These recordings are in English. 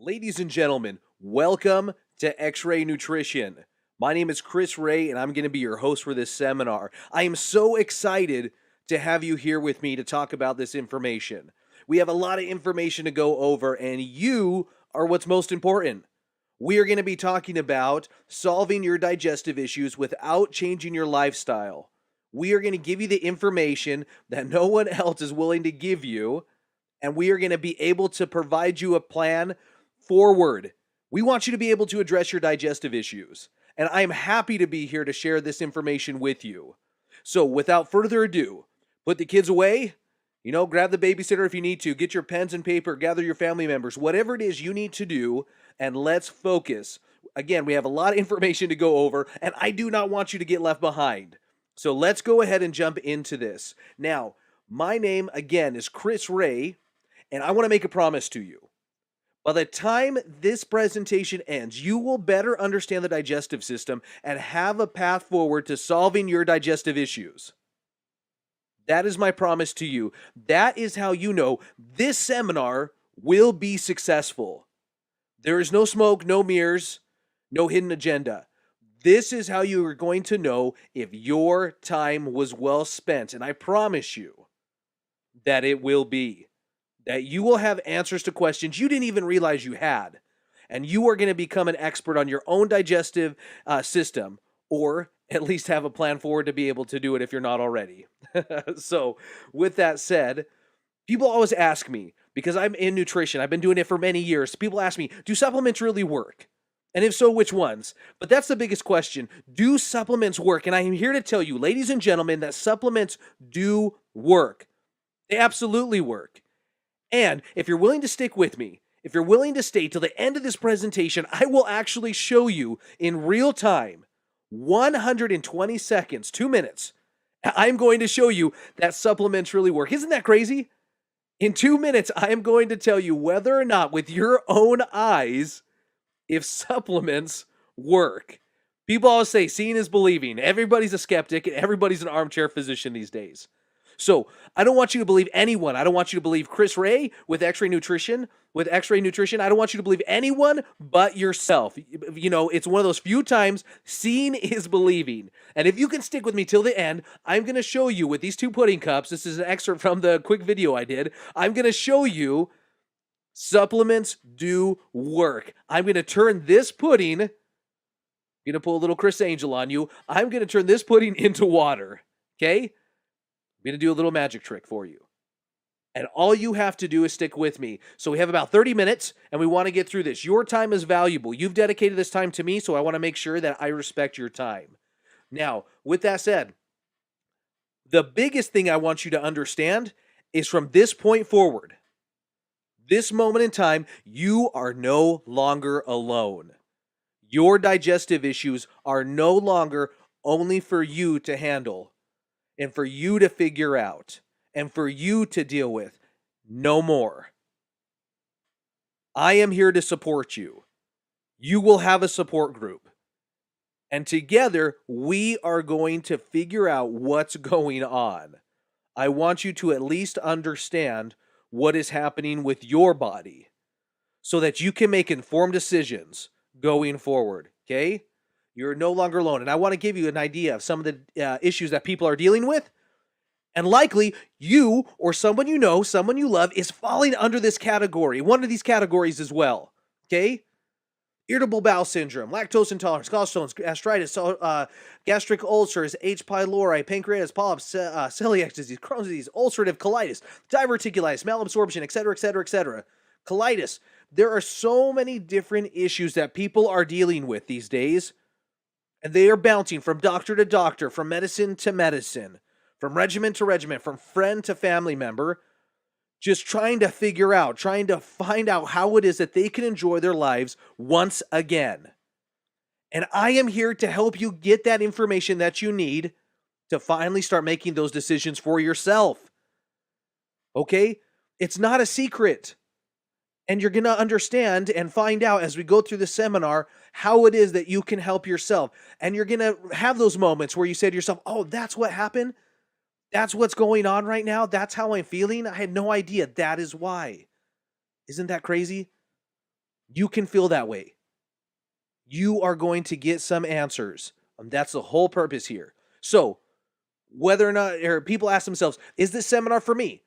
Ladies and gentlemen, welcome to X-Ray Nutrition. My name is Chris Ray, and I'm going to be your host for this seminar. I am so excited to have you here with me to talk about this information. We have a lot of information to go over, and you are what's most important. We are going to be talking about solving your digestive issues without changing your lifestyle. We are going to give you the information that no one else is willing to give you, and we are going to be able to provide you a plan forward. We want you to be able to address your digestive issues, and I am happy to be here to share this information with you. So without further ado, put the kids away, grab the babysitter if you need to, get your pens and paper, gather your family members, whatever it is you need to do, and let's focus. Again, we have a lot of information to go over, and I do not want you to get left behind. So let's go ahead and jump into this. Now, my name, again, is Chris Ray, and I want to make a promise to you. By the time this presentation ends, you will better understand the digestive system and have a path forward to solving your digestive issues. That is my promise to you. That is how you know this seminar will be successful. There is no smoke, no mirrors, no hidden agenda. This is how you are going to know if your time was well spent, and I promise you that it will be. That you will have answers to questions you didn't even realize you had. And you are going to become an expert on your own digestive system, or at least have a plan forward to be able to do it if you're not already. So with that said, people always ask me, because I'm in nutrition, I've been doing it for many years, people ask me, do supplements really work? And if so, which ones? But that's the biggest question. Do supplements work? And I am here to tell you, ladies and gentlemen, that supplements do work. They absolutely work. And if you're willing to stick with me, if you're willing to stay till the end of this presentation, I will actually show you in real time, 120 seconds, 2 minutes, I'm going to show you that supplements really work. Isn't that crazy? In 2 minutes, I am going to tell you whether or not with your own eyes, if supplements work. People always say, seeing is believing. Everybody's a skeptic and everybody's an armchair physician these days. So I don't want you to believe anyone. I don't want you to believe Chris Ray with X-Ray Nutrition. With X-Ray Nutrition, I don't want you to believe anyone but yourself. It's one of those few times seeing is believing. And if you can stick with me till the end, I'm going to show you with these two pudding cups. This is an excerpt from the quick video I did. I'm going to show you supplements do work. I'm going to turn this pudding, I'm going to pull a little Chris Angel on you. I'm going to turn this pudding into water. Okay? I'm going to do a little magic trick for you. And all you have to do is stick with me. So we have about 30 minutes, and we want to get through this. Your time is valuable. You've dedicated this time to me, so I want to make sure that I respect your time. Now, with that said, the biggest thing I want you to understand is from this point forward, this moment in time, you are no longer alone. Your digestive issues are no longer only for you to handle and for you to figure out and for you to deal with. No more. I am here to support you. You will have a support group. And together, we are going to figure out what's going on. I want you to at least understand what is happening with your body so that you can make informed decisions going forward, okay? You're no longer alone. And I want to give you an idea of some of the issues that people are dealing with. And likely you or someone you know, someone you love is falling under this category, one of these categories as well, okay? Irritable bowel syndrome, lactose intolerance, gallstones, gastritis, gastric ulcers, H. pylori, pancreatitis, polyps, celiac disease, Crohn's disease, ulcerative colitis, diverticulitis, malabsorption, etc., etc., etc., colitis. There are so many different issues that people are dealing with these days, and they are bouncing from doctor to doctor, from medicine to medicine, from regimen to regimen, from friend to family member, just trying to figure out, trying to find out how it is that they can enjoy their lives once again. And I am here to help you get that information that you need to finally start making those decisions for yourself. Okay? It's not a secret. And you're going to understand and find out as we go through the seminar how it is that you can help yourself. And you're going to have those moments where you say to yourself, oh, that's what happened? That's what's going on right now? That's how I'm feeling? I had no idea. That is why. Isn't that crazy? You can feel that way. You are going to get some answers. That's the whole purpose here. So, whether or not, or people ask themselves, is this seminar for me?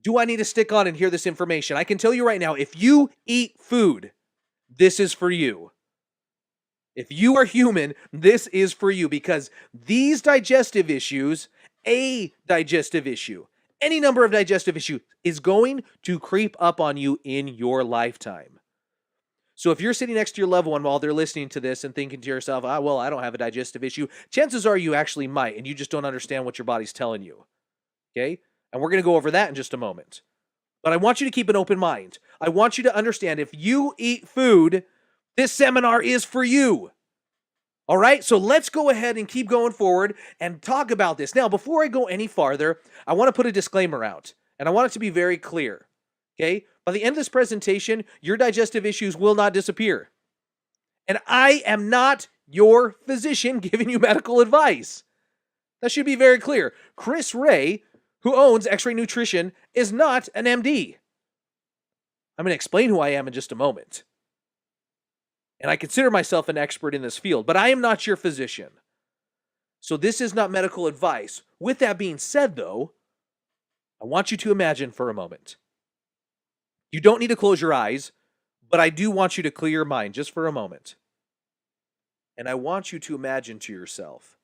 Do I need to stick on and hear this information? I can tell you right now, if you eat food, this is for you. If you are human, this is for you, because these digestive issues, a digestive issue, any number of digestive issues, is going to creep up on you in your lifetime. So if you're sitting next to your loved one while they're listening to this and thinking to yourself, well, I don't have a digestive issue, chances are you actually might, and you just don't understand what your body's telling you. Okay? And we're going to go over that in just a moment. But I want you to keep an open mind. I want you to understand, if you eat food, this seminar is for you. All right? So let's go ahead and keep going forward and talk about this. Now, before I go any farther, I want to put a disclaimer out, and I want it to be very clear. Okay? By the end of this presentation, your digestive issues will not disappear. And I am not your physician giving you medical advice. That should be very clear. Chris Ray, who owns X-Ray Nutrition, is not an MD. I'm going to explain who I am in just a moment. And I consider myself an expert in this field, but I am not your physician. So this is not medical advice. With that being said, though, I want you to imagine for a moment. You don't need to close your eyes, but I do want you to clear your mind just for a moment. And I want you to imagine to yourself,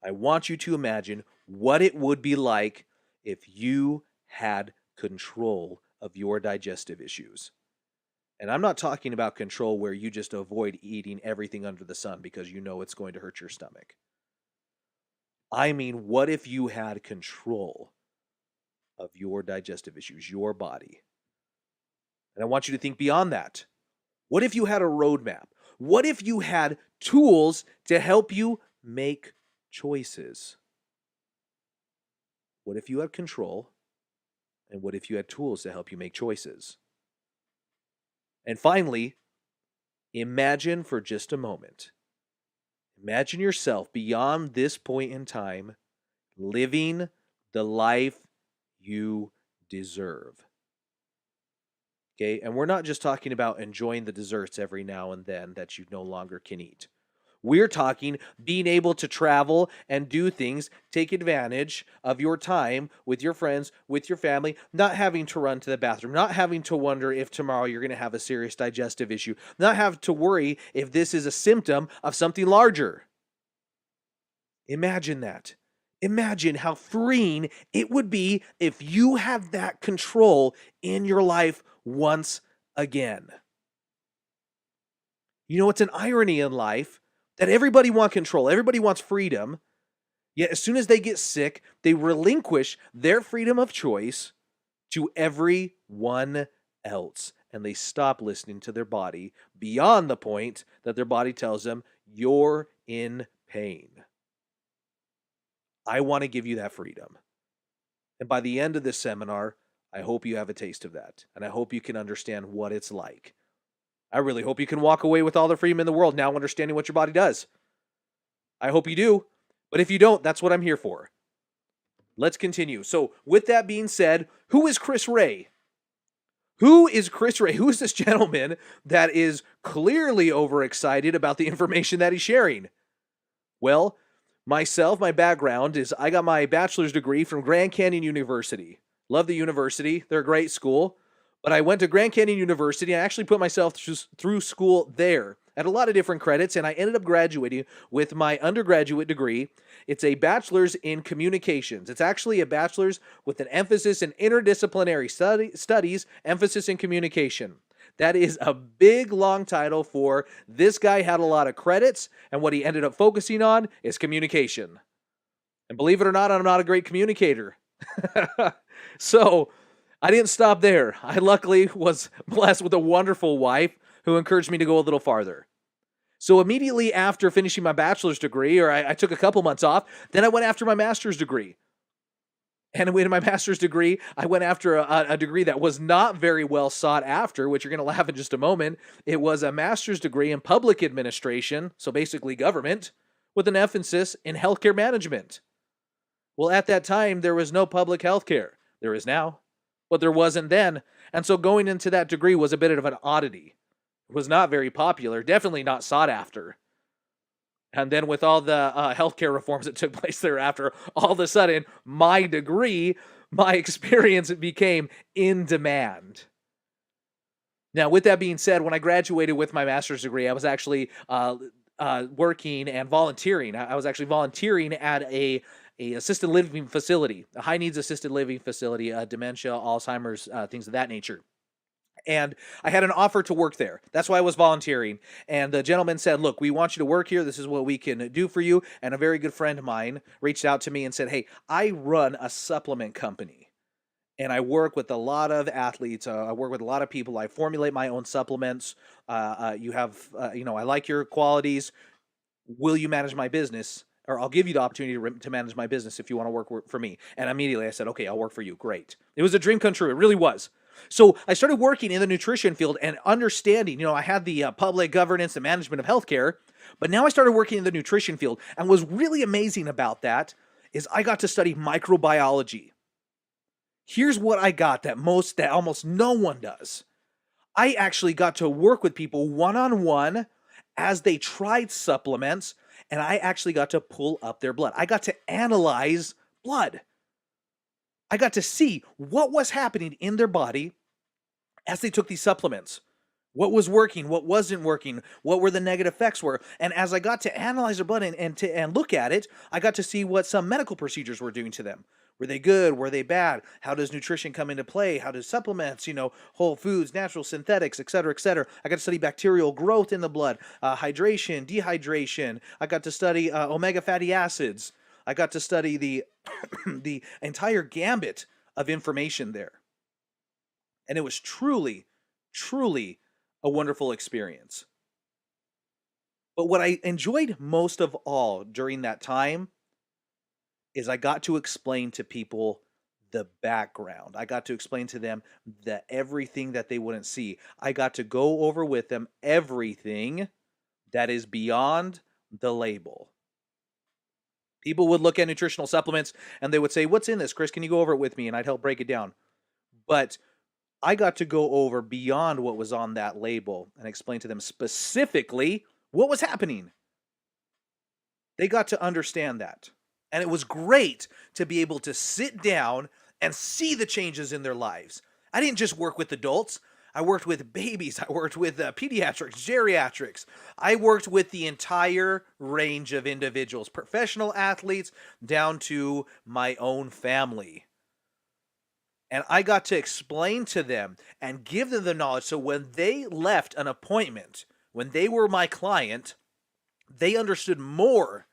I want you to imagine what it would be like if you had control of your digestive issues. And I'm not talking about control where you just avoid eating everything under the sun because you know it's going to hurt your stomach. I mean, what if you had control of your digestive issues, your body? And I want you to think beyond that. What if you had a roadmap? What if you had tools to help you make choices? What if you had control? And what if you had tools to help you make choices? And finally, imagine for just a moment. Imagine yourself beyond this point in time, living the life you deserve. Okay, and we're not just talking about enjoying the desserts every now and then that you no longer can eat. We're talking being able to travel and do things, take advantage of your time with your friends, with your family, not having to run to the bathroom, not having to wonder if tomorrow you're going to have a serious digestive issue, not have to worry if this is a symptom of something larger. Imagine that. Imagine how freeing it would be if you have that control in your life once again. You know, it's an irony in life that everybody wants control, everybody wants freedom, yet as soon as they get sick, they relinquish their freedom of choice to everyone else, and they stop listening to their body beyond the point that their body tells them, you're in pain. I want to give you that freedom. And by the end of this seminar, I hope you have a taste of that, and I hope you can understand what it's like. I really hope you can walk away with all the freedom in the world now understanding what your body does. I hope you do, but if you don't, that's what I'm here for. Let's continue. So with that being said, who is Chris Ray? Who is Chris Ray? Who is this gentleman that is clearly overexcited about the information that he's sharing? Well, myself, my background is I got my bachelor's degree from Grand Canyon University. Love the university. They're a great school. But I went to Grand Canyon University. I actually put myself through school there at a lot of different credits, and I ended up graduating with my undergraduate degree. It's a bachelor's in communications. It's actually a bachelor's with an emphasis in interdisciplinary studies, emphasis in communication. That is a big, long title for this guy had a lot of credits, and what he ended up focusing on is communication. And believe it or not, I'm not a great communicator. So I didn't stop there. I luckily was blessed with a wonderful wife who encouraged me to go a little farther. So immediately after finishing my bachelor's degree, or I took a couple months off, then I went after my master's degree. And in my master's degree, I went after a degree that was not very well sought after, which you're going to laugh in just a moment. It was a master's degree in public administration, so basically government, with an emphasis in healthcare management. Well, at that time, there was no public healthcare. There is now. but there wasn't then. And so going into that degree was a bit of an oddity. It was not very popular, definitely not sought after. And then with all the healthcare reforms that took place thereafter, all of a sudden, my degree, my experience, it became in demand. Now, with that being said, when I graduated with my master's degree, I was actually working and volunteering. I was actually volunteering at a assisted living facility, a high needs assisted living facility, dementia, Alzheimer's, things of that nature. And I had an offer to work there. That's why I was volunteering. And the gentleman said, look, we want you to work here. This is what we can do for you. And a very good friend of mine reached out to me and said, hey, I run a supplement company. And I work with a lot of athletes. I work with a lot of people. I formulate my own supplements. I like your qualities. Will you manage my business? Or I'll give you the opportunity to manage my business if you want to work for me. And immediately I said, okay, I'll work for you. Great. It was a dream come true. It really was. So I started working in the nutrition field and understanding, I had the public governance and management of healthcare, but now I started working in the nutrition field. And what's really amazing about that is I got to study microbiology. Here's what I got that almost no one does. I actually got to work with people one-on-one as they tried supplements, and I actually got to pull up their blood. I got to analyze blood. I got to see what was happening in their body as they took these supplements. What was working, what wasn't working, what were the negative effects were. And as I got to analyze their blood and look at it, I got to see what some medical procedures were doing to them. Were they good? Were they bad? How does nutrition come into play? How does supplements, whole foods, natural synthetics, et cetera, et cetera. I got to study bacterial growth in the blood, hydration, dehydration. I got to study omega fatty acids. I got to study the the entire gambit of information there. And it was truly, truly a wonderful experience. But what I enjoyed most of all during that time is I got to explain to people the background. I got to explain to them everything that they wouldn't see. I got to go over with them everything that is beyond the label. People would look at nutritional supplements and they would say, what's in this, Chris? Can you go over it with me? And I'd help break it down. But I got to go over beyond what was on that label and explain to them specifically what was happening. They got to understand that. And it was great to be able to sit down and see the changes in their lives. I didn't just work with adults. I worked with babies. I worked with pediatrics, geriatrics. I worked with the entire range of individuals, professional athletes down to my own family. And I got to explain to them and give them the knowledge so when they left an appointment, when they were my client, they understood more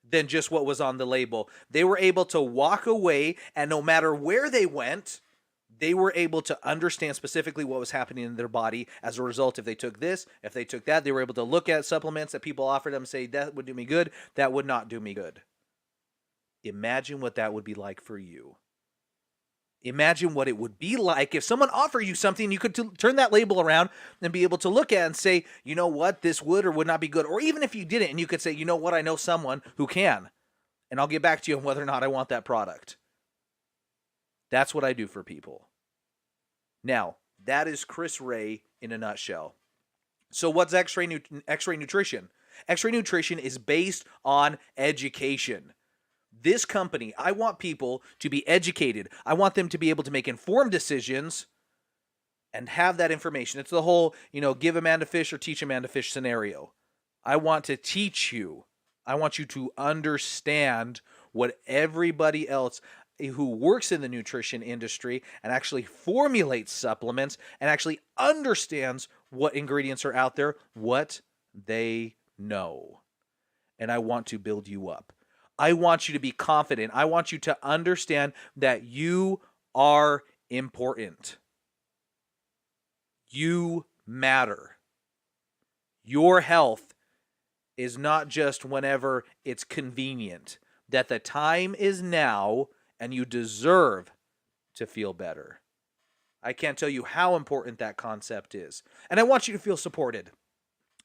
than just what was on the label. They were able to walk away, and no matter where they went, they were able to understand specifically what was happening in their body as a result. If they took this, if they took that, they were able to look at supplements that people offered them and say, that would do me good, that would not do me good. Imagine what that would be like for you. Imagine what it would be like if someone offered you something, you could turn that label around and be able to look at it and say, you know what, this would or would not be good. Or even if you didn't, and you could say, you know what, I know someone who can, and I'll get back to you on whether or not I want that product. That's what I do for people. Now, that is Chris Ray in a nutshell. So what's X-Ray Nutrition? X-Ray Nutrition is based on education. This company, I want people to be educated. I want them to be able to make informed decisions and have that information. It's the whole, give a man to fish or teach a man to fish scenario. I want to teach you. I want you to understand what everybody else who works in the nutrition industry and actually formulates supplements and actually understands what ingredients are out there, what they know. And I want to build you up. I want you to be confident. I want you to understand that you are important. You matter. Your health is not just whenever it's convenient, that the time is now and you deserve to feel better. I can't tell you how important that concept is. And I want you to feel supported.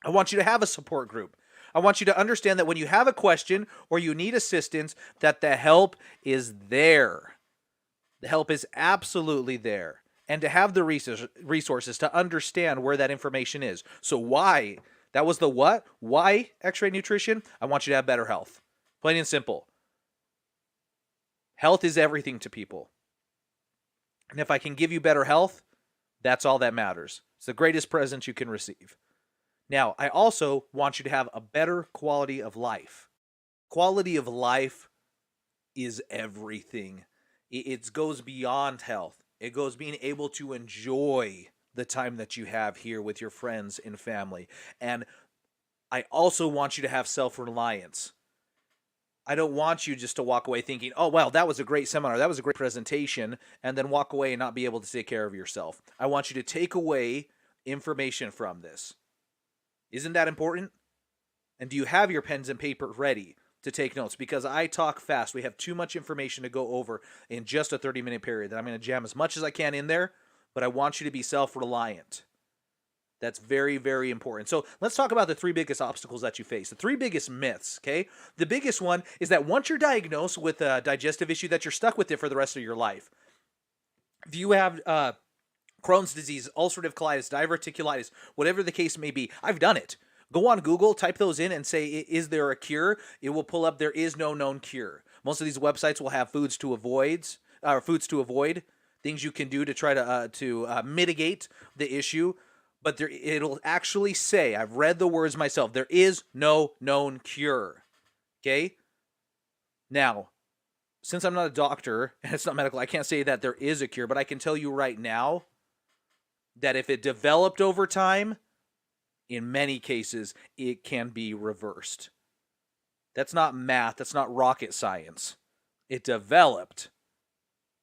I want you to have a support group. I want you to understand that when you have a question or you need assistance, that the help is there. The help is absolutely there. And to have the resources to understand where that information is. So why? That was the what? Why X-ray nutrition? I want you to have better health. Plain and simple. Health is everything to people. And if I can give you better health, that's all that matters. It's the greatest present you can receive. Now, I also want you to have a better quality of life. Quality of life is everything. It goes beyond health. It goes being able to enjoy the time that you have here with your friends and family. And I also want you to have self-reliance. I don't want you just to walk away thinking, oh, well, that was a great seminar, that was a great presentation, and then walk away and not be able to take care of yourself. I want you to take away information from this. Isn't that important? And do you have your pens and paper ready to take notes? Because I talk fast. We have too much information to go over in just a 30-minute period. And I'm going to jam as much as I can in there, but I want you to be self-reliant. That's very, very important. So let's talk about the three biggest obstacles that you face. The three biggest myths, okay? The biggest one is that once you're diagnosed with a digestive issue, that you're stuck with it for the rest of your life. If you have Crohn's disease, ulcerative colitis, diverticulitis, whatever the case may be, I've done it. Go on Google, type those in and say, is there a cure? It will pull up, there is no known cure. Most of these websites will have foods to avoid, things you can do to try to mitigate the issue. But it'll actually say, I've read the words myself, there is no known cure. Okay? Now, since I'm not a doctor and it's not medical, I can't say that there is a cure, but I can tell you right now that if it developed over time, in many cases, it can be reversed. That's not math. That's not rocket science. It developed.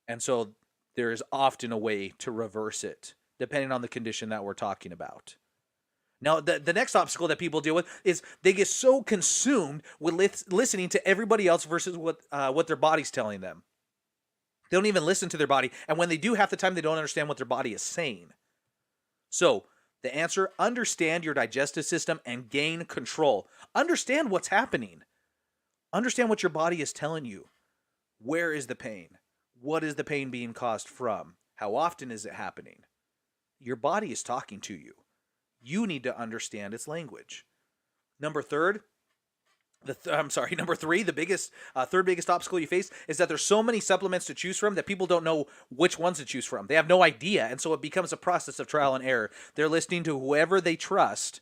And so there is often a way to reverse it, depending on the condition that we're talking about. Now, the next obstacle that people deal with is they get so consumed with listening to everybody else versus what their body's telling them. They don't even listen to their body. And when they do, half the time, they don't understand what their body is saying. So the answer, understand your digestive system and gain control. Understand what's happening. Understand what your body is telling you. Where is the pain? What is the pain being caused from? How often is it happening? Your body is talking to you. You need to understand its language. Number three, the third biggest obstacle you face is that there's so many supplements to choose from that people don't know which ones to choose from. They have no idea, and so it becomes a process of trial and error. They're listening to whoever they trust,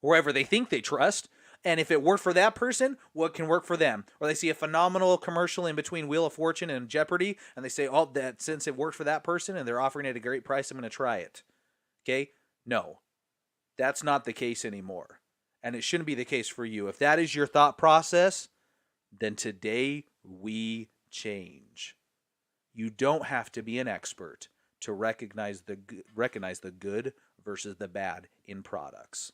wherever they think they trust, and if it worked for that person, what can work for them? Or they see a phenomenal commercial in between Wheel of Fortune and Jeopardy, and they say, oh, that since it worked for that person and they're offering it at a great price, I'm going to try it. Okay? No. That's not the case anymore. And it shouldn't be the case for you. If that is your thought process, then today we change. You don't have to be an expert to recognize the good versus the bad in products.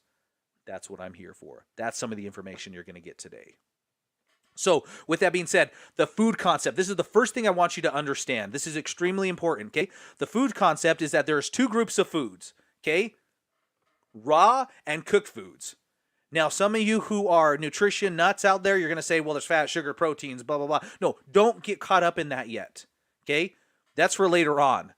That's what I'm here for. That's some of the information you're going to get today. So with that being said, the food concept, this is the first thing I want you to understand. This is extremely important, okay? The food concept is that there's two groups of foods, okay? Raw and cooked foods. Now, some of you who are nutrition nuts out there, you're going to say, well, there's fat, sugar, proteins, blah, blah, blah. No, don't get caught up in that yet, okay? That's for later on.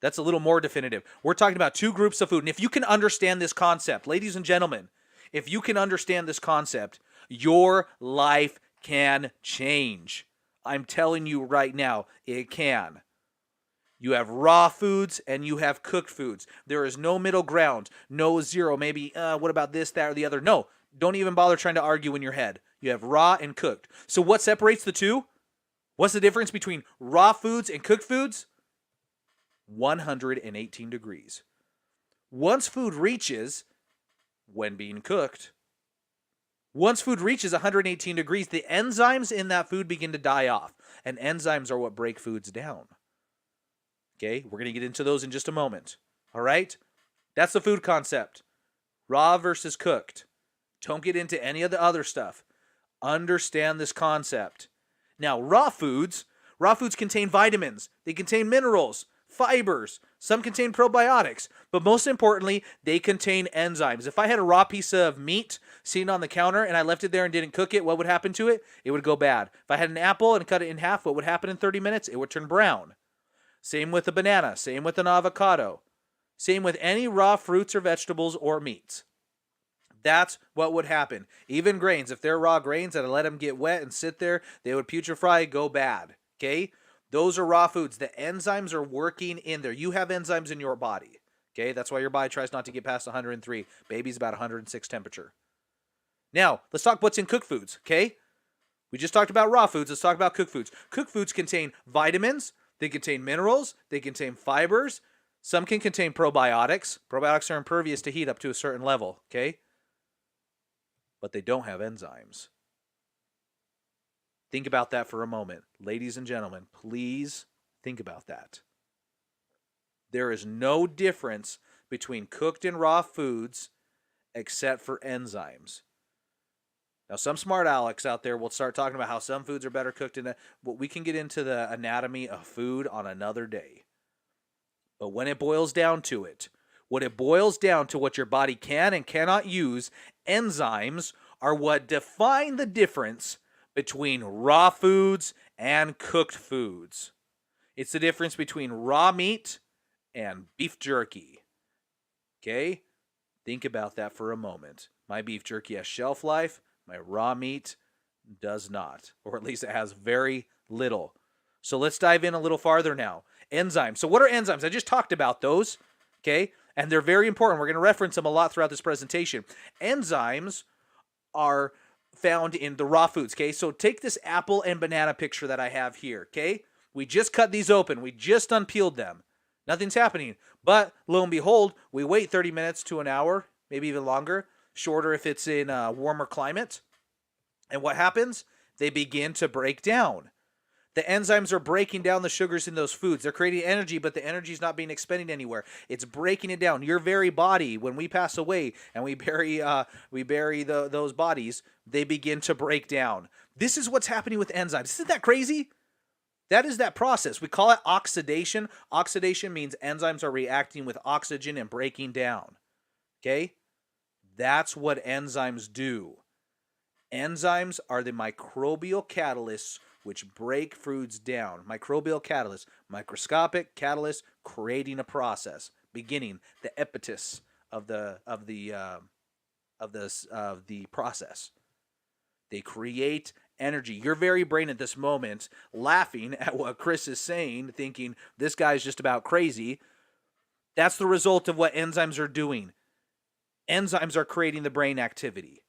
That's a little more definitive. We're talking about two groups of food. And if you can understand this concept, ladies and gentlemen, if you can understand this concept, your life can change. I'm telling you right now, it can. You have raw foods and you have cooked foods. There is no middle ground, no zero, maybe, what about this, that, or the other? No, don't even bother trying to argue in your head. You have raw and cooked. So what separates the two? What's the difference between raw foods and cooked foods? 118 degrees. Once food reaches, when being cooked, once food reaches 118 degrees, the enzymes in that food begin to die off. And enzymes are what break foods down. Okay, we're going to get into those in just a moment. All right? That's the food concept. Raw versus cooked. Don't get into any of the other stuff. Understand this concept. Now, raw foods contain vitamins. They contain minerals, fibers. Some contain probiotics. But most importantly, they contain enzymes. If I had a raw piece of meat sitting on the counter and I left it there and didn't cook it, what would happen to it? It would go bad. If I had an apple and cut it in half, what would happen in 30 minutes? It would turn brown. Same with a banana. Same with an avocado. Same with any raw fruits or vegetables or meats. That's what would happen. Even grains, if they're raw grains and I let them get wet and sit there, they would putrefy, go bad. Okay? Those are raw foods. The enzymes are working in there. You have enzymes in your body. Okay? That's why your body tries not to get past 103. Baby's about 106 temperature. Now, let's talk what's in cooked foods. Okay? We just talked about raw foods. Let's talk about cooked foods. Cooked foods contain vitamins. They contain minerals. They contain fibers. Some can contain probiotics. Probiotics are impervious to heat up to a certain level. Okay? But they don't have enzymes. Think about that for a moment. Ladies and gentlemen, please think about that. There is no difference between cooked and raw foods except for enzymes. Now, some smart Alex out there will start talking about how some foods are better cooked, but we can get into the anatomy of food on another day. But when it boils down to it, what it boils down to what your body can and cannot use, enzymes are what define the difference between raw foods and cooked foods. It's the difference between raw meat and beef jerky. Okay? Think about that for a moment. My beef jerky has shelf life. My raw meat does not, or at least it has very little. So let's dive in a little farther now. Enzymes. So what are enzymes? I just talked about those. Okay? And they're very important. We're going to reference them a lot throughout this presentation. Enzymes are found in the raw foods, okay? So take this apple and banana picture that I have here, okay? We just cut these open. We just unpeeled them. Nothing's happening. But lo and behold, we wait 30 minutes to an hour, maybe even longer, shorter if it's in a warmer climate. And what happens? They begin to break down. The enzymes are breaking down the sugars in those foods. They're creating energy, but the energy is not being expended anywhere. It's breaking it down. Your very body, when we pass away and we bury those bodies, they begin to break down. This is what's happening with enzymes. Isn't that crazy? That is that process. We call it oxidation. Oxidation means enzymes are reacting with oxygen and breaking down. Okay? That's what enzymes do. Enzymes are the microbial catalysts which break foods down. Microbial catalyst, microscopic catalyst, creating a process, beginning the impetus of the process. They create energy. Your very brain at this moment, laughing at what Chris is saying, thinking this guy's just about crazy. That's the result of what enzymes are doing. Enzymes are creating the brain activity.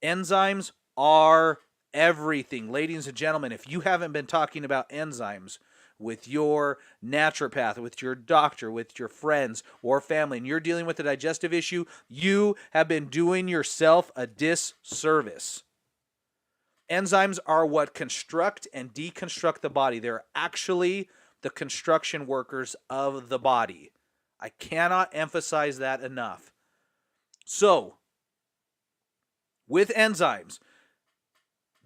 Enzymes are everything. Ladies and gentlemen, if you haven't been talking about enzymes with your naturopath, with your doctor, with your friends or family, and you're dealing with a digestive issue, you have been doing yourself a disservice. Enzymes are what construct and deconstruct the body. They're actually the construction workers of the body. I cannot emphasize that enough. So, with enzymes,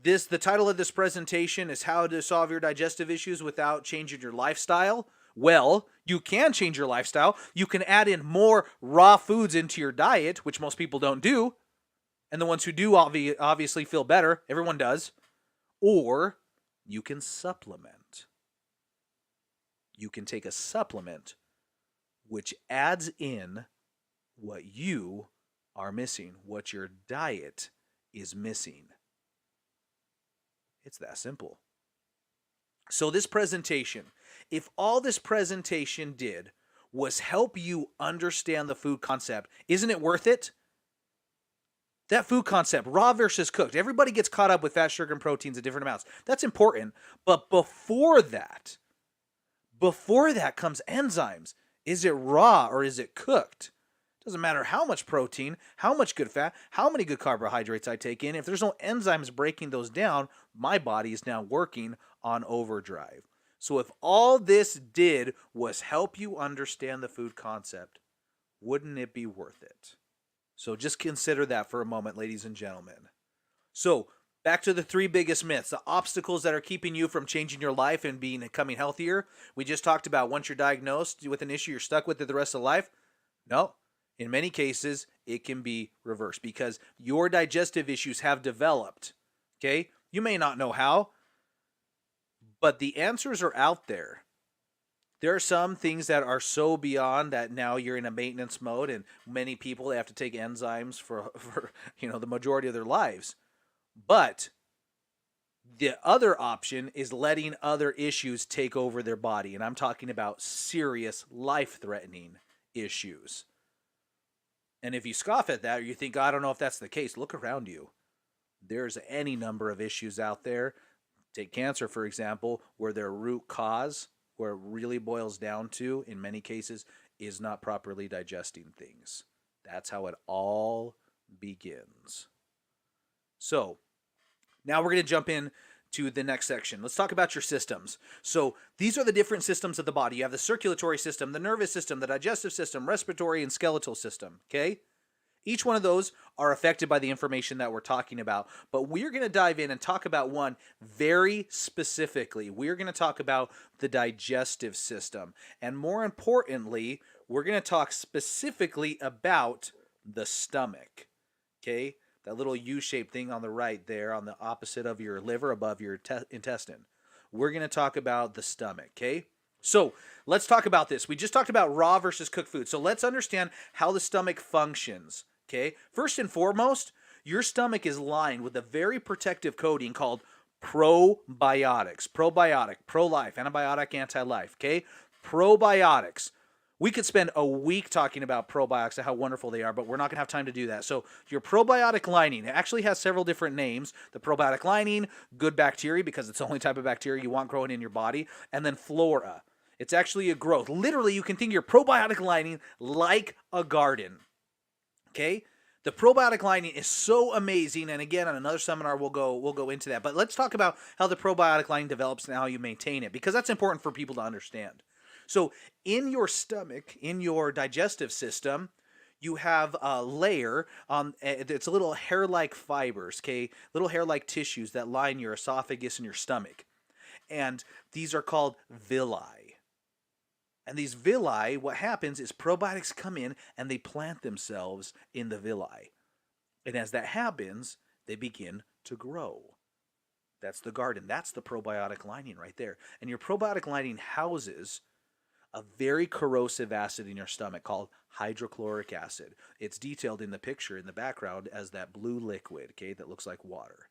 the title of this presentation is How to Solve Your Digestive Issues Without Changing Your Lifestyle. Well, you can change your lifestyle. You can add in more raw foods into your diet, which most people don't do. And the ones who do obviously feel better. Everyone does. Or you can supplement. You can take a supplement which adds in what you are missing, what your diet is missing. It's that simple. So this presentation, if all this presentation did was help you understand the food concept, isn't it worth it? That food concept, raw versus cooked, everybody gets caught up with fat, sugar, and proteins at different amounts. That's important. But before that comes enzymes. Is it raw or is it cooked? Doesn't matter how much protein, how much good fat, how many good carbohydrates I take in. If there's no enzymes breaking those down, my body is now working on overdrive. So if all this did was help you understand the food concept, wouldn't it be worth it? So just consider that for a moment, ladies and gentlemen. So back to the three biggest myths, the obstacles that are keeping you from changing your life and becoming healthier. We just talked about once you're diagnosed with an issue, you're stuck with it the rest of life. No. In many cases, it can be reversed because your digestive issues have developed, okay? You may not know how, but the answers are out there. There are some things that are so beyond that now you're in a maintenance mode, and many people they have to take enzymes for the majority of their lives. But the other option is letting other issues take over their body, and I'm talking about serious life-threatening issues. And if you scoff at that or you think, I don't know if that's the case, look around you. There's any number of issues out there. Take cancer, for example, where their root cause, where it really boils down to, in many cases, is not properly digesting things. That's how it all begins. So, now we're going to jump in to the next section. Let's talk about your systems. So these are the different systems of the body. You have the circulatory system, the nervous system, the digestive system, respiratory, and skeletal system, okay? Each one of those are affected by the information that we're talking about, but we're going to dive in and talk about one very specifically. We're going to talk about the digestive system, and more importantly, we're going to talk specifically about the stomach, okay? That little U-shaped thing on the right there, on the opposite of your liver, above your intestine. We're going to talk about the stomach, okay? So let's talk about this. We just talked about raw versus cooked food. So let's understand how the stomach functions, okay? First and foremost, your stomach is lined with a very protective coating called probiotics. Probiotic, pro-life, antibiotic, anti-life, okay? Probiotics. We could spend a week talking about probiotics and how wonderful they are, but we're not going to have time to do that. So your probiotic lining, it actually has several different names. The probiotic lining, good bacteria, because it's the only type of bacteria you want growing in your body, and then flora. It's actually a growth. Literally, you can think of your probiotic lining like a garden, okay? The probiotic lining is so amazing, and again, on another seminar, we'll go into that. But let's talk about how the probiotic lining develops and how you maintain it, because that's important for people to understand. So in your stomach, in your digestive system, you have a layer, it's a little hair-like fibers, okay? Little hair-like tissues that line your esophagus and your stomach. And these are called villi. And these villi, what happens is probiotics come in and they plant themselves in the villi. And as that happens, they begin to grow. That's the garden. That's the probiotic lining right there. And your probiotic lining houses a very corrosive acid in your stomach called hydrochloric acid. It's detailed in the picture in the background as that blue liquid, okay, that looks like water.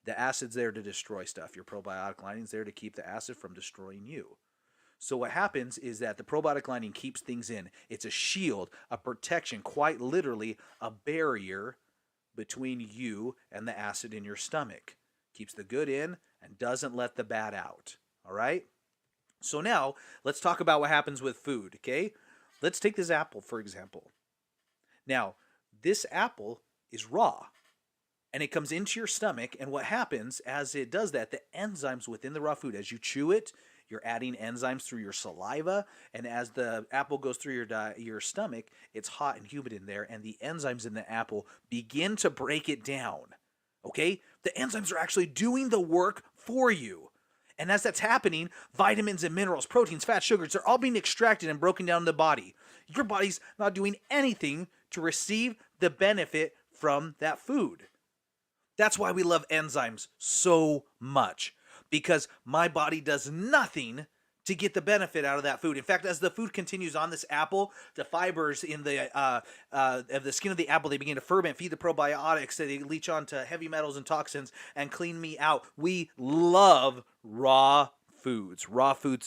The acid's there to destroy stuff. Your probiotic lining's there to keep the acid from destroying you. So what happens is that the probiotic lining keeps things in. It's a shield, a protection, quite literally a barrier between you and the acid in your stomach. Keeps the good in and doesn't let the bad out, all right? So now, let's talk about what happens with food, okay? Let's take this apple, for example. Now, this apple is raw, and it comes into your stomach, and what happens as it does that, the enzymes within the raw food, as you chew it, you're adding enzymes through your saliva, and as the apple goes through your stomach, it's hot and humid in there, and the enzymes in the apple begin to break it down, okay? The enzymes are actually doing the work for you. And as that's happening, vitamins and minerals, proteins, fats, sugars, they're all being extracted and broken down in the body. Your body's not doing anything to receive the benefit from that food. That's why we love enzymes so much, because my body does nothing to get the benefit out of that food. In fact, as the food continues on this apple, the fibers in the skin of the apple, they begin to ferment, feed the probiotics, they leach onto heavy metals and toxins and clean me out. We love raw foods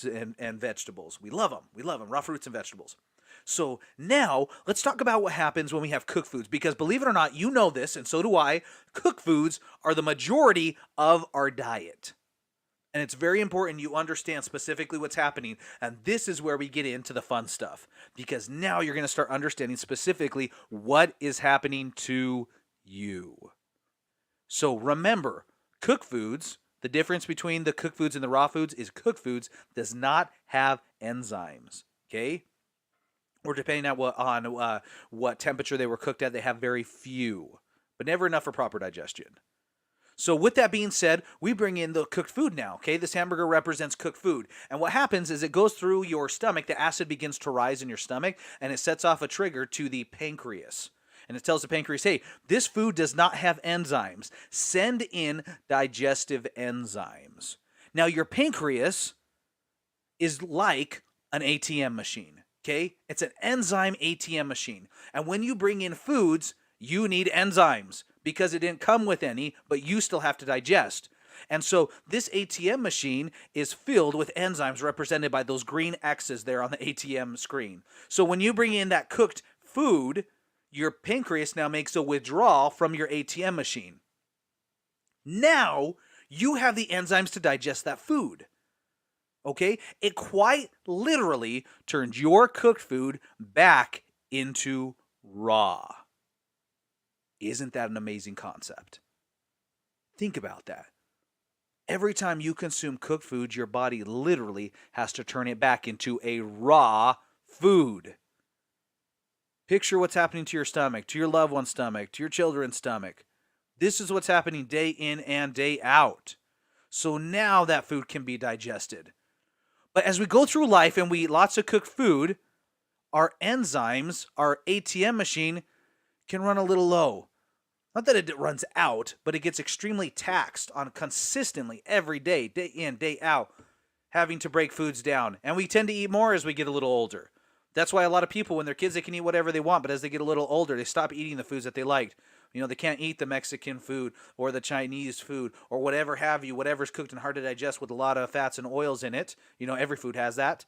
and vegetables. We love them. We love them, raw fruits and vegetables. So now let's talk about what happens when we have cooked foods, because believe it or not, you know this, and so do I, cooked foods are the majority of our diet. And it's very important you understand specifically what's happening. And this is where we get into the fun stuff, because now you're going to start understanding specifically what is happening to you. So remember, cooked foods, the difference between the cooked foods and the raw foods is cooked foods does not have enzymes, okay? Or depending on what temperature they were cooked at, they have very few, but never enough for proper digestion. So with that being said, we bring in the cooked food now, okay? This hamburger represents cooked food. And what happens is it goes through your stomach, the acid begins to rise in your stomach, and it sets off a trigger to the pancreas. And it tells the pancreas, hey, this food does not have enzymes. Send in digestive enzymes. Now, your pancreas is like an ATM machine, okay? It's an enzyme ATM machine. And when you bring in foods, you need enzymes because it didn't come with any, but you still have to digest. And so this ATM machine is filled with enzymes represented by those green X's there on the ATM screen. So when you bring in that cooked food, your pancreas now makes a withdrawal from your ATM machine. Now you have the enzymes to digest that food. Okay? It quite literally turns your cooked food back into raw. Isn't that an amazing concept? Think about that. Every time you consume cooked food, your body literally has to turn it back into a raw food. Picture what's happening to your stomach, to your loved one's stomach, to your children's stomach. This is what's happening day in and day out. So now that food can be digested. But as we go through life and we eat lots of cooked food, our enzymes, our ATM machine, can run a little low. Not that it runs out, but it gets extremely taxed on consistently every day, day in, day out, having to break foods down. And we tend to eat more as we get a little older. That's why a lot of people, when they're kids, they can eat whatever they want, but as they get a little older, they stop eating the foods that they liked. They can't eat the Mexican food or the Chinese food or whatever have you, whatever's cooked and hard to digest with a lot of fats and oils in it. Every food has that.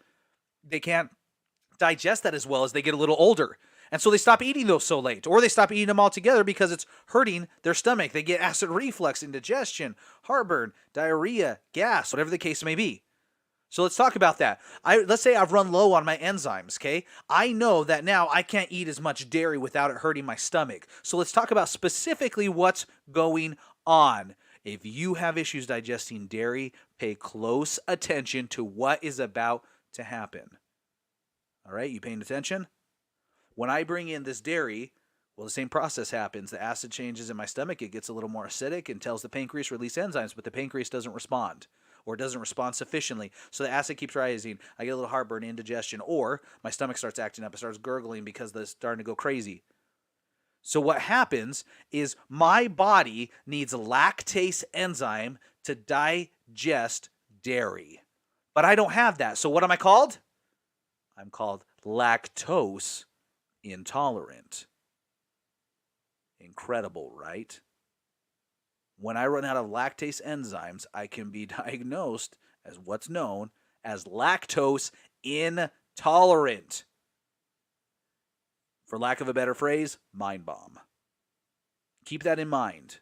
They can't digest that as well as they get a little older. And so they stop eating those so late, or they stop eating them altogether because it's hurting their stomach. They get acid reflux, indigestion, heartburn, diarrhea, gas, whatever the case may be. So let's talk about that. Let's say I've run low on my enzymes, okay? I know that now I can't eat as much dairy without it hurting my stomach. So let's talk about specifically what's going on. If you have issues digesting dairy, pay close attention to what is about to happen. All right, you paying attention? When I bring in this dairy, well, the same process happens. The acid changes in my stomach. It gets a little more acidic and tells the pancreas release enzymes, but the pancreas doesn't respond. Or doesn't respond sufficiently. So the acid keeps rising. I get a little heartburn, indigestion, or my stomach starts acting up. It starts gurgling because it's starting to go crazy. So what happens is my body needs a lactase enzyme to digest dairy. But I don't have that. So what am I called? I'm called lactose intolerant. Incredible, right? When I run out of lactase enzymes, I can be diagnosed as what's known as lactose intolerant. For lack of a better phrase, mind bomb. Keep that in mind.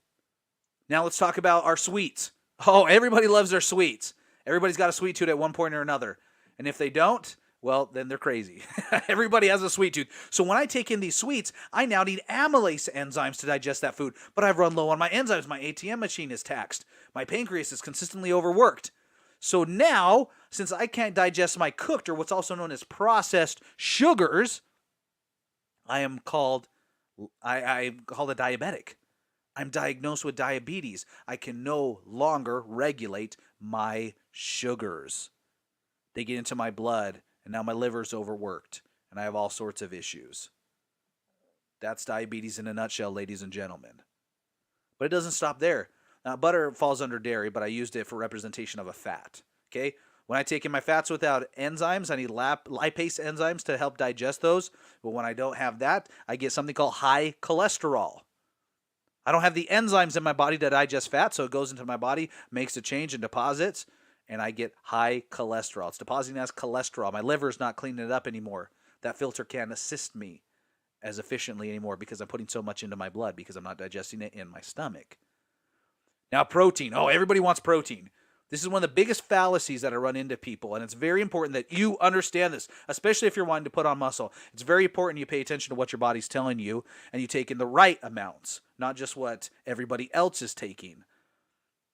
Now let's talk about our sweets. Oh, everybody loves their sweets. Everybody's got a sweet tooth at one point or another. And if they don't, well, then they're crazy. Everybody has a sweet tooth. So when I take in these sweets, I now need amylase enzymes to digest that food. But I've run low on my enzymes. My ATM machine is taxed. My pancreas is consistently overworked. So now, since I can't digest my cooked, or what's also known as processed sugars, I'm called a diabetic. I'm diagnosed with diabetes. I can no longer regulate my sugars. They get into my blood. And now my liver's overworked, and I have all sorts of issues. That's diabetes in a nutshell, ladies and gentlemen. But it doesn't stop there. Now, butter falls under dairy, but I used it for representation of a fat. Okay? When I take in my fats without enzymes, I need lipase enzymes to help digest those. But when I don't have that, I get something called high cholesterol. I don't have the enzymes in my body to digest fat, so it goes into my body, makes a change and deposits. And I get high cholesterol. It's depositing as cholesterol. My liver is not cleaning it up anymore. That filter can't assist me as efficiently anymore because I'm putting so much into my blood because I'm not digesting it in my stomach. Now, protein. Oh, everybody wants protein. This is one of the biggest fallacies that I run into people, and it's very important that you understand this, especially if you're wanting to put on muscle. It's very important you pay attention to what your body's telling you, and you take in the right amounts, not just what everybody else is taking.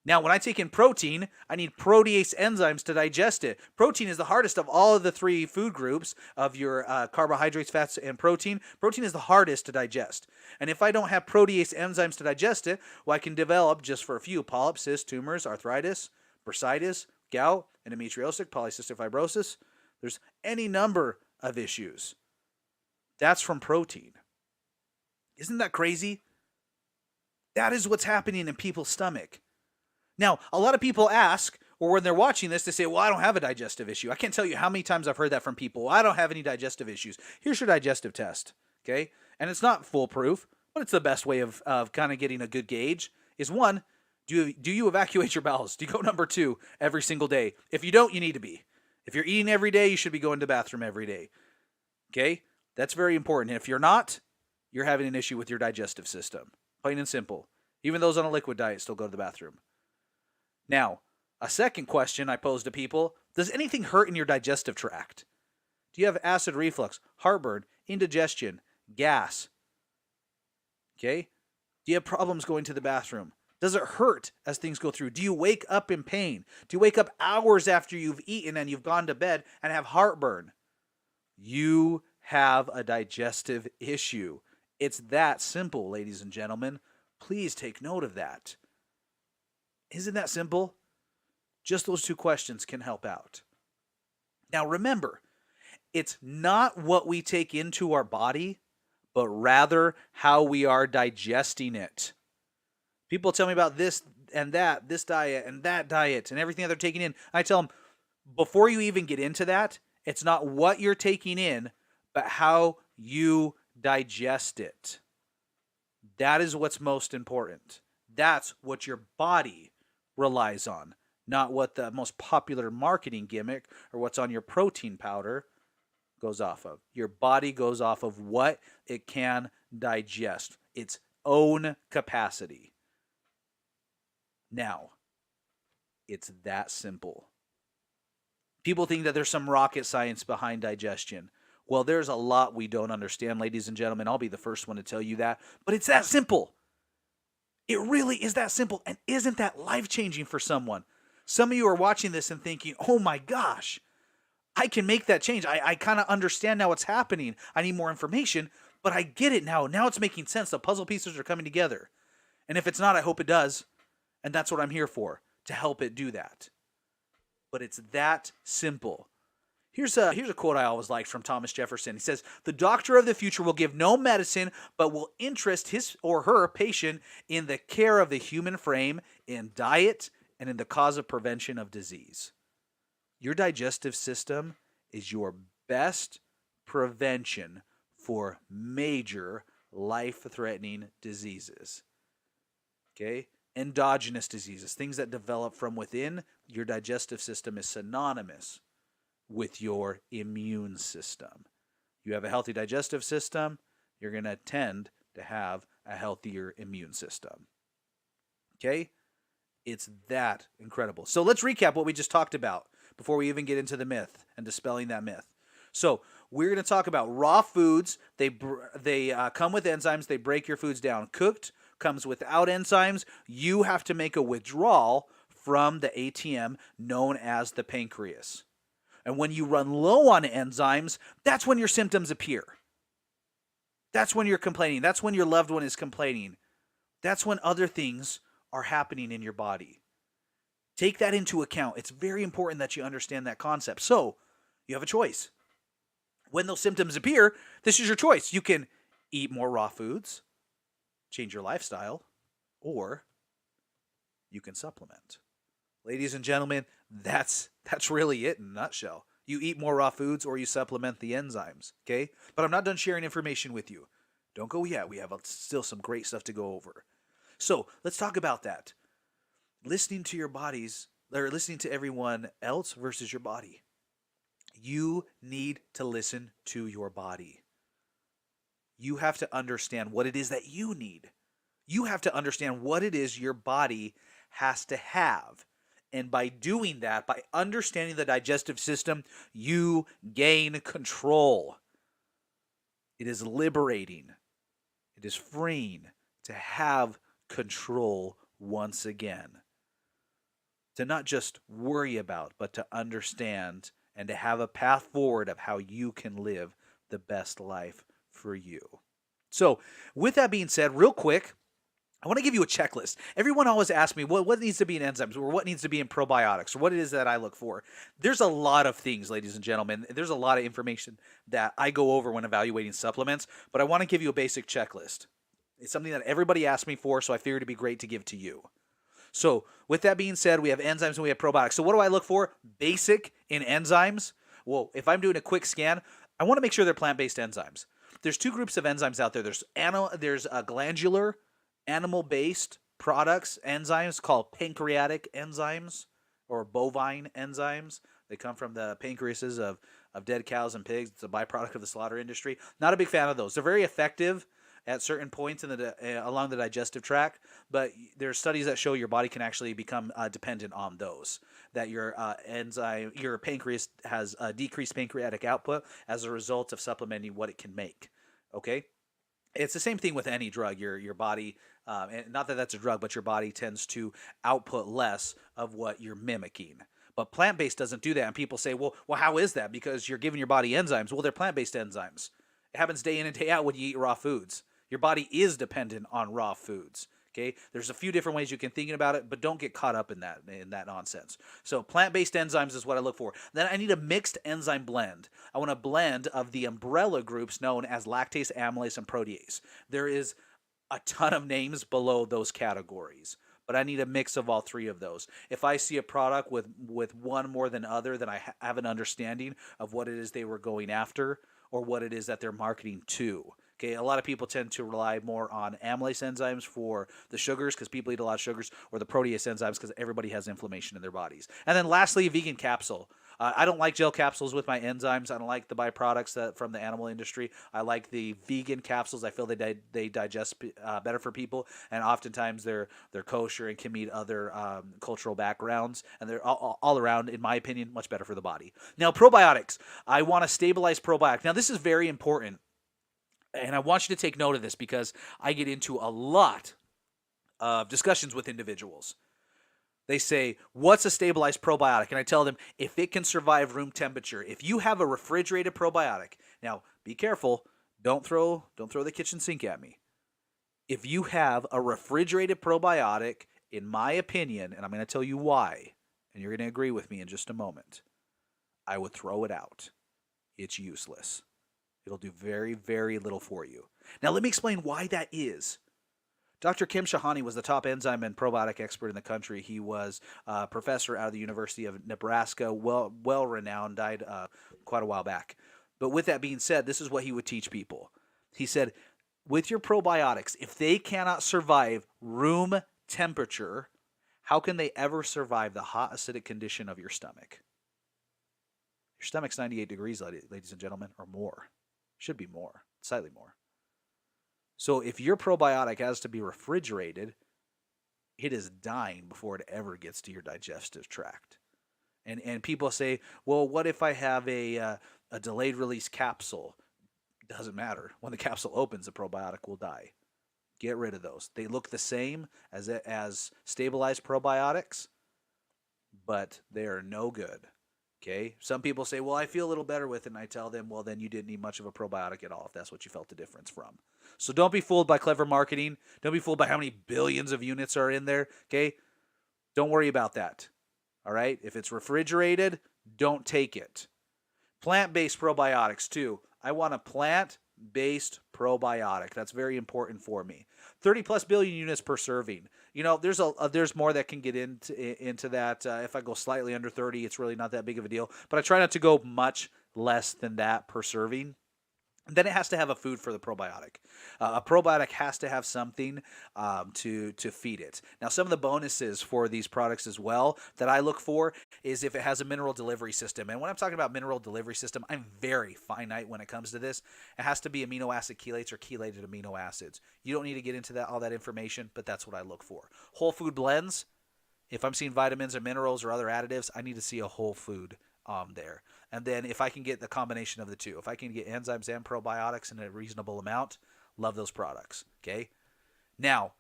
Now, when I take in protein, I need protease enzymes to digest it. Protein is the hardest of all of the three food groups of your carbohydrates, fats, and protein. Protein is the hardest to digest. And if I don't have protease enzymes to digest it, well, I can develop, just for a few, polyps, cysts, tumors, arthritis, bursitis, gout, endometriosis, polycystic fibrosis. There's any number of issues. That's from protein. Isn't that crazy? That is what's happening in people's stomach. Now, a lot of people ask, Or when they're watching this, they say, well, I don't have a digestive issue. I can't tell you how many times I've heard that from people. Well, I don't have any digestive issues. Here's your digestive test, okay? And it's not foolproof, but it's the best way of kind of getting a good gauge is one, do you evacuate your bowels? Do you go number 2 every single day? If you don't, you need to be. If you're eating every day, you should be going to the bathroom every day, okay? That's very important. And if you're not, you're having an issue with your digestive system, plain and simple. Even those on a liquid diet still go to the bathroom. Now, a second question I pose to people, does anything hurt in your digestive tract? Do you have acid reflux, heartburn, indigestion, gas? Okay? Do you have problems going to the bathroom? Does it hurt as things go through? Do you wake up in pain? Do you wake up hours after you've eaten and you've gone to bed and have heartburn? You have a digestive issue. It's that simple, ladies and gentlemen. Please take note of that. Isn't that simple? Just those 2 questions can help out. Now remember, it's not what we take into our body, but rather how we are digesting it. People tell me about this and that, this diet and that diet and everything that they're taking in. I tell them, before you even get into that, it's not what you're taking in, but how you digest it. That is what's most important. That's what your body relies on, not what the most popular marketing gimmick or what's on your protein powder goes off of. Your body goes off of what it can digest, its own capacity. Now, it's that simple. People think that there's some rocket science behind digestion. Well, there's a lot we don't understand, ladies and gentlemen. I'll be the first one to tell you that. But it's that simple. It really is that simple. And isn't that life-changing for someone? Some of you are watching this and thinking, oh my gosh, I can make that change. I kind of understand now what's happening. I need more information, but I get it now. Now it's making sense. The puzzle pieces are coming together. And if it's not, I hope it does. And that's what I'm here for, to help it do that. But it's that simple. Here's a quote I always liked from Thomas Jefferson. He says, "The doctor of the future will give no medicine, but will interest his or her patient in the care of the human frame, in diet, and in the cause of prevention of disease." Your digestive system is your best prevention for major life-threatening diseases. Okay? Endogenous diseases, things that develop from within, your digestive system is synonymous with your immune system. You have a healthy digestive system, you're going to tend to have a healthier immune system. Okay? It's that incredible. So let's recap what we just talked about before we even get into the myth and dispelling that myth. So we're going to talk about raw foods. They come with enzymes. They break your foods down. Cooked comes without enzymes. You have to make a withdrawal from the ATM known as the pancreas. And when you run low on enzymes, that's when your symptoms appear. That's when you're complaining. That's when your loved one is complaining. That's when other things are happening in your body. Take that into account. It's very important that you understand that concept. So, you have a choice. When those symptoms appear, this is your choice. You can eat more raw foods, change your lifestyle, or you can supplement. Ladies and gentlemen, that's really it in a nutshell. You eat more raw foods or you supplement the enzymes, okay? But I'm not done sharing information with you. Don't go yet. We have still some great stuff to go over. So let's talk about that. Listening to your bodies, or listening to everyone else versus your body. You need to listen to your body. You have to understand what it is that you need. You have to understand what it is your body has to have. And by doing that, by understanding the digestive system, you gain control. It is liberating. It is freeing to have control once again. To not just worry about, but to understand and to have a path forward of how you can live the best life for you. So, with that being said, real quick, I want to give you a checklist. Everyone always asks me, what needs to be in enzymes, or what needs to be in probiotics, or what it is that I look for. There's a lot of things, ladies and gentlemen. There's a lot of information that I go over when evaluating supplements, but I want to give you a basic checklist. It's something that everybody asks me for, so I figured it'd be great to give to you. So with that being said, we have enzymes and we have probiotics. So what do I look for? Basic in enzymes. Well, if I'm doing a quick scan, I want to make sure they're plant-based enzymes. There's two groups of enzymes out there. There's glandular, animal-based products, enzymes called pancreatic enzymes or bovine enzymes. They come from the pancreases of dead cows and pigs. It's a byproduct of the slaughter industry. Not a big fan of those. They're very effective at certain points along the digestive tract, but there's studies that show your body can actually become dependent on those. That your your pancreas has decreased pancreatic output as a result of supplementing what it can make. Okay, it's the same thing with any drug. Your body, and not that that's a drug, but your body tends to output less of what you're mimicking. But plant-based doesn't do that, and people say, well, how is that? Because you're giving your body enzymes. Well, they're plant-based enzymes. It happens day in and day out when you eat raw foods. Your body is dependent on raw foods. Okay, there's a few different ways you can think about it, but don't get caught up in that nonsense. So plant-based enzymes is what I look for. Then I need a mixed enzyme blend. I want a blend of the umbrella groups known as lactase, amylase, and protease. There is a ton of names below those categories, but I need a mix of all three of those. If I see a product with one more than other, then I have an understanding of what it is they were going after or what it is that they're marketing to. Okay, a lot of people tend to rely more on amylase enzymes for the sugars because people eat a lot of sugars, or the protease enzymes because everybody has inflammation in their bodies. And then lastly, vegan capsule. I don't like gel capsules with my enzymes. I don't like the byproducts from the animal industry. I like the vegan capsules. I feel they digest better for people, and oftentimes they're kosher and can meet other cultural backgrounds, and they're all around, in my opinion, much better for the body. Now, probiotics. I want to stabilize probiotics. Now, this is very important. And I want you to take note of this because I get into a lot of discussions with individuals. They say, what's a stabilized probiotic? And I tell them, if it can survive room temperature, if you have a refrigerated probiotic, now be careful, don't throw the kitchen sink at me. If you have a refrigerated probiotic, in my opinion, and I'm going to tell you why, and you're going to agree with me in just a moment, I would throw it out. It's useless. It'll do very, very little for you. Now, let me explain why that is. Dr. Kim Shahani was the top enzyme and probiotic expert in the country. He was a professor out of the University of Nebraska, well-renowned, died quite a while back. But with that being said, this is what he would teach people. He said, with your probiotics, if they cannot survive room temperature, how can they ever survive the hot acidic condition of your stomach? Your stomach's 98 degrees, ladies and gentlemen, or more. Should be more, slightly more. So if your probiotic has to be refrigerated, it is dying before it ever gets to your digestive tract. And people say, well, what if I have a delayed release capsule? Doesn't matter. When the capsule opens, the probiotic will die. Get rid of those. They look the same as stabilized probiotics, but they are no good. Okay, some people say, well, I feel a little better with it, and I tell them, well, then you didn't need much of a probiotic at all if that's what you felt the difference from. So don't be fooled by clever marketing. Don't be fooled by how many billions of units are in there, okay? Don't worry about that, all right? If it's refrigerated, don't take it. Plant-based probiotics, too. I want a plant-based probiotic. That's very important for me. 30-plus billion units per serving. You know, there's more that can get into that. If I go slightly under 30, it's really not that big of a deal. But I try not to go much less than that per serving. Then it has to have a food for the probiotic. A probiotic has to have something to feed it. Now, some of the bonuses for these products as well that I look for is if it has a mineral delivery system. And when I'm talking about mineral delivery system, I'm very finite when it comes to this. It has to be amino acid chelates or chelated amino acids. You don't need to get into all that information, but that's what I look for. Whole food blends. If I'm seeing vitamins or minerals or other additives, I need to see a whole food there. And then if I can get the combination of the two, if I can get enzymes and probiotics in a reasonable amount, love those products, okay? Now,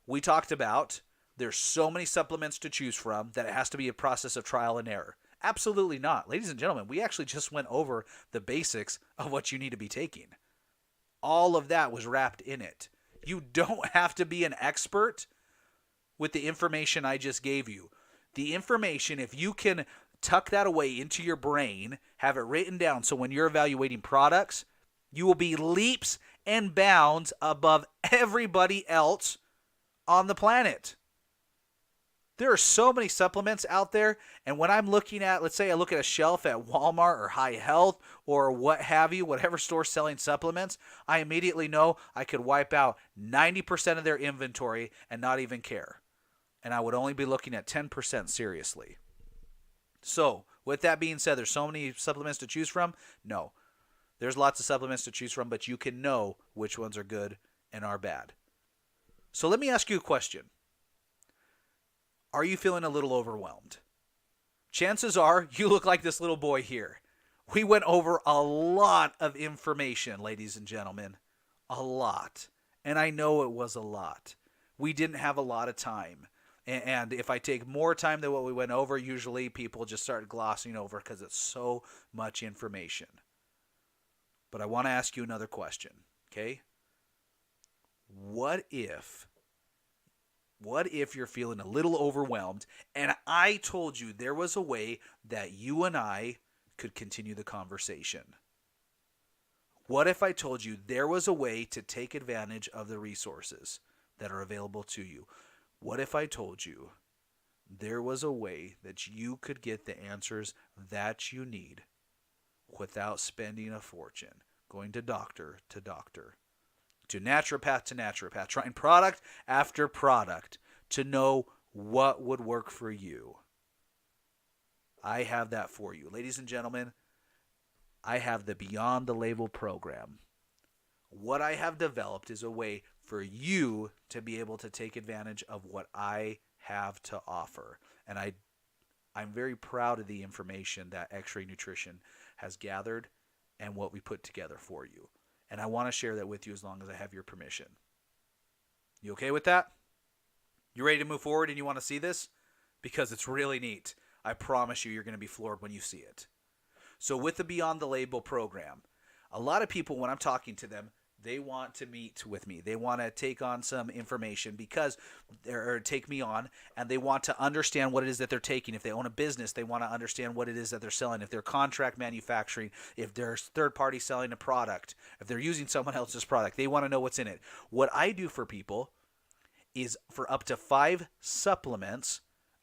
we talked about there's so many supplements to choose from that it has to be a process of trial and error. Absolutely not. Ladies and gentlemen, we actually just went over the basics of what you need to be taking. All of that was wrapped in it. You don't have to be an expert with the information I just gave you. The information, if you can tuck that away into your brain, have it written down so when you're evaluating products, you will be leaps and bounds above everybody else on the planet. There are so many supplements out there, and when I'm looking at, let's say I look at a shelf at Walmart or High Health or what have you, whatever store selling supplements, I immediately know I could wipe out 90% of their inventory and not even care. And I would only be looking at 10% seriously. So, with that being said, there's so many supplements to choose from? No. There's lots of supplements to choose from, but you can know which ones are good and are bad. So let me ask you a question. Are you feeling a little overwhelmed? Chances are you look like this little boy here. We went over a lot of information, ladies and gentlemen. A lot. And I know it was a lot. We didn't have a lot of time. And if I take more time than what we went over, usually people just start glossing over because it's so much information. But I want to ask you another question, okay? What if you're feeling a little overwhelmed and I told you there was a way that you and I could continue the conversation? What if I told you there was a way to take advantage of the resources that are available to you? What if I told you there was a way that you could get the answers that you need without spending a fortune, going to doctor, to naturopath, trying product after product to know what would work for you? I have that for you. Ladies and gentlemen, I have the Beyond the Label program. What I have developed is a way for you to be able to take advantage of what I have to offer. And I'm very proud of the information that X-Ray Nutrition has gathered and what we put together for you. And I want to share that with you as long as I have your permission. You okay with that? You ready to move forward and you want to see this? Because it's really neat. I promise you, you're going to be floored when you see it. So with the Beyond the Label program, a lot of people, when I'm talking to them, they want to meet with me. They want to take on some information or take me on, and they want to understand what it is that they're taking. If they own a business, they want to understand what it is that they're selling. If they're contract manufacturing, if they're third party selling a product, if they're using someone else's product, they want to know what's in it. What I do for people is for up to 5 supplements,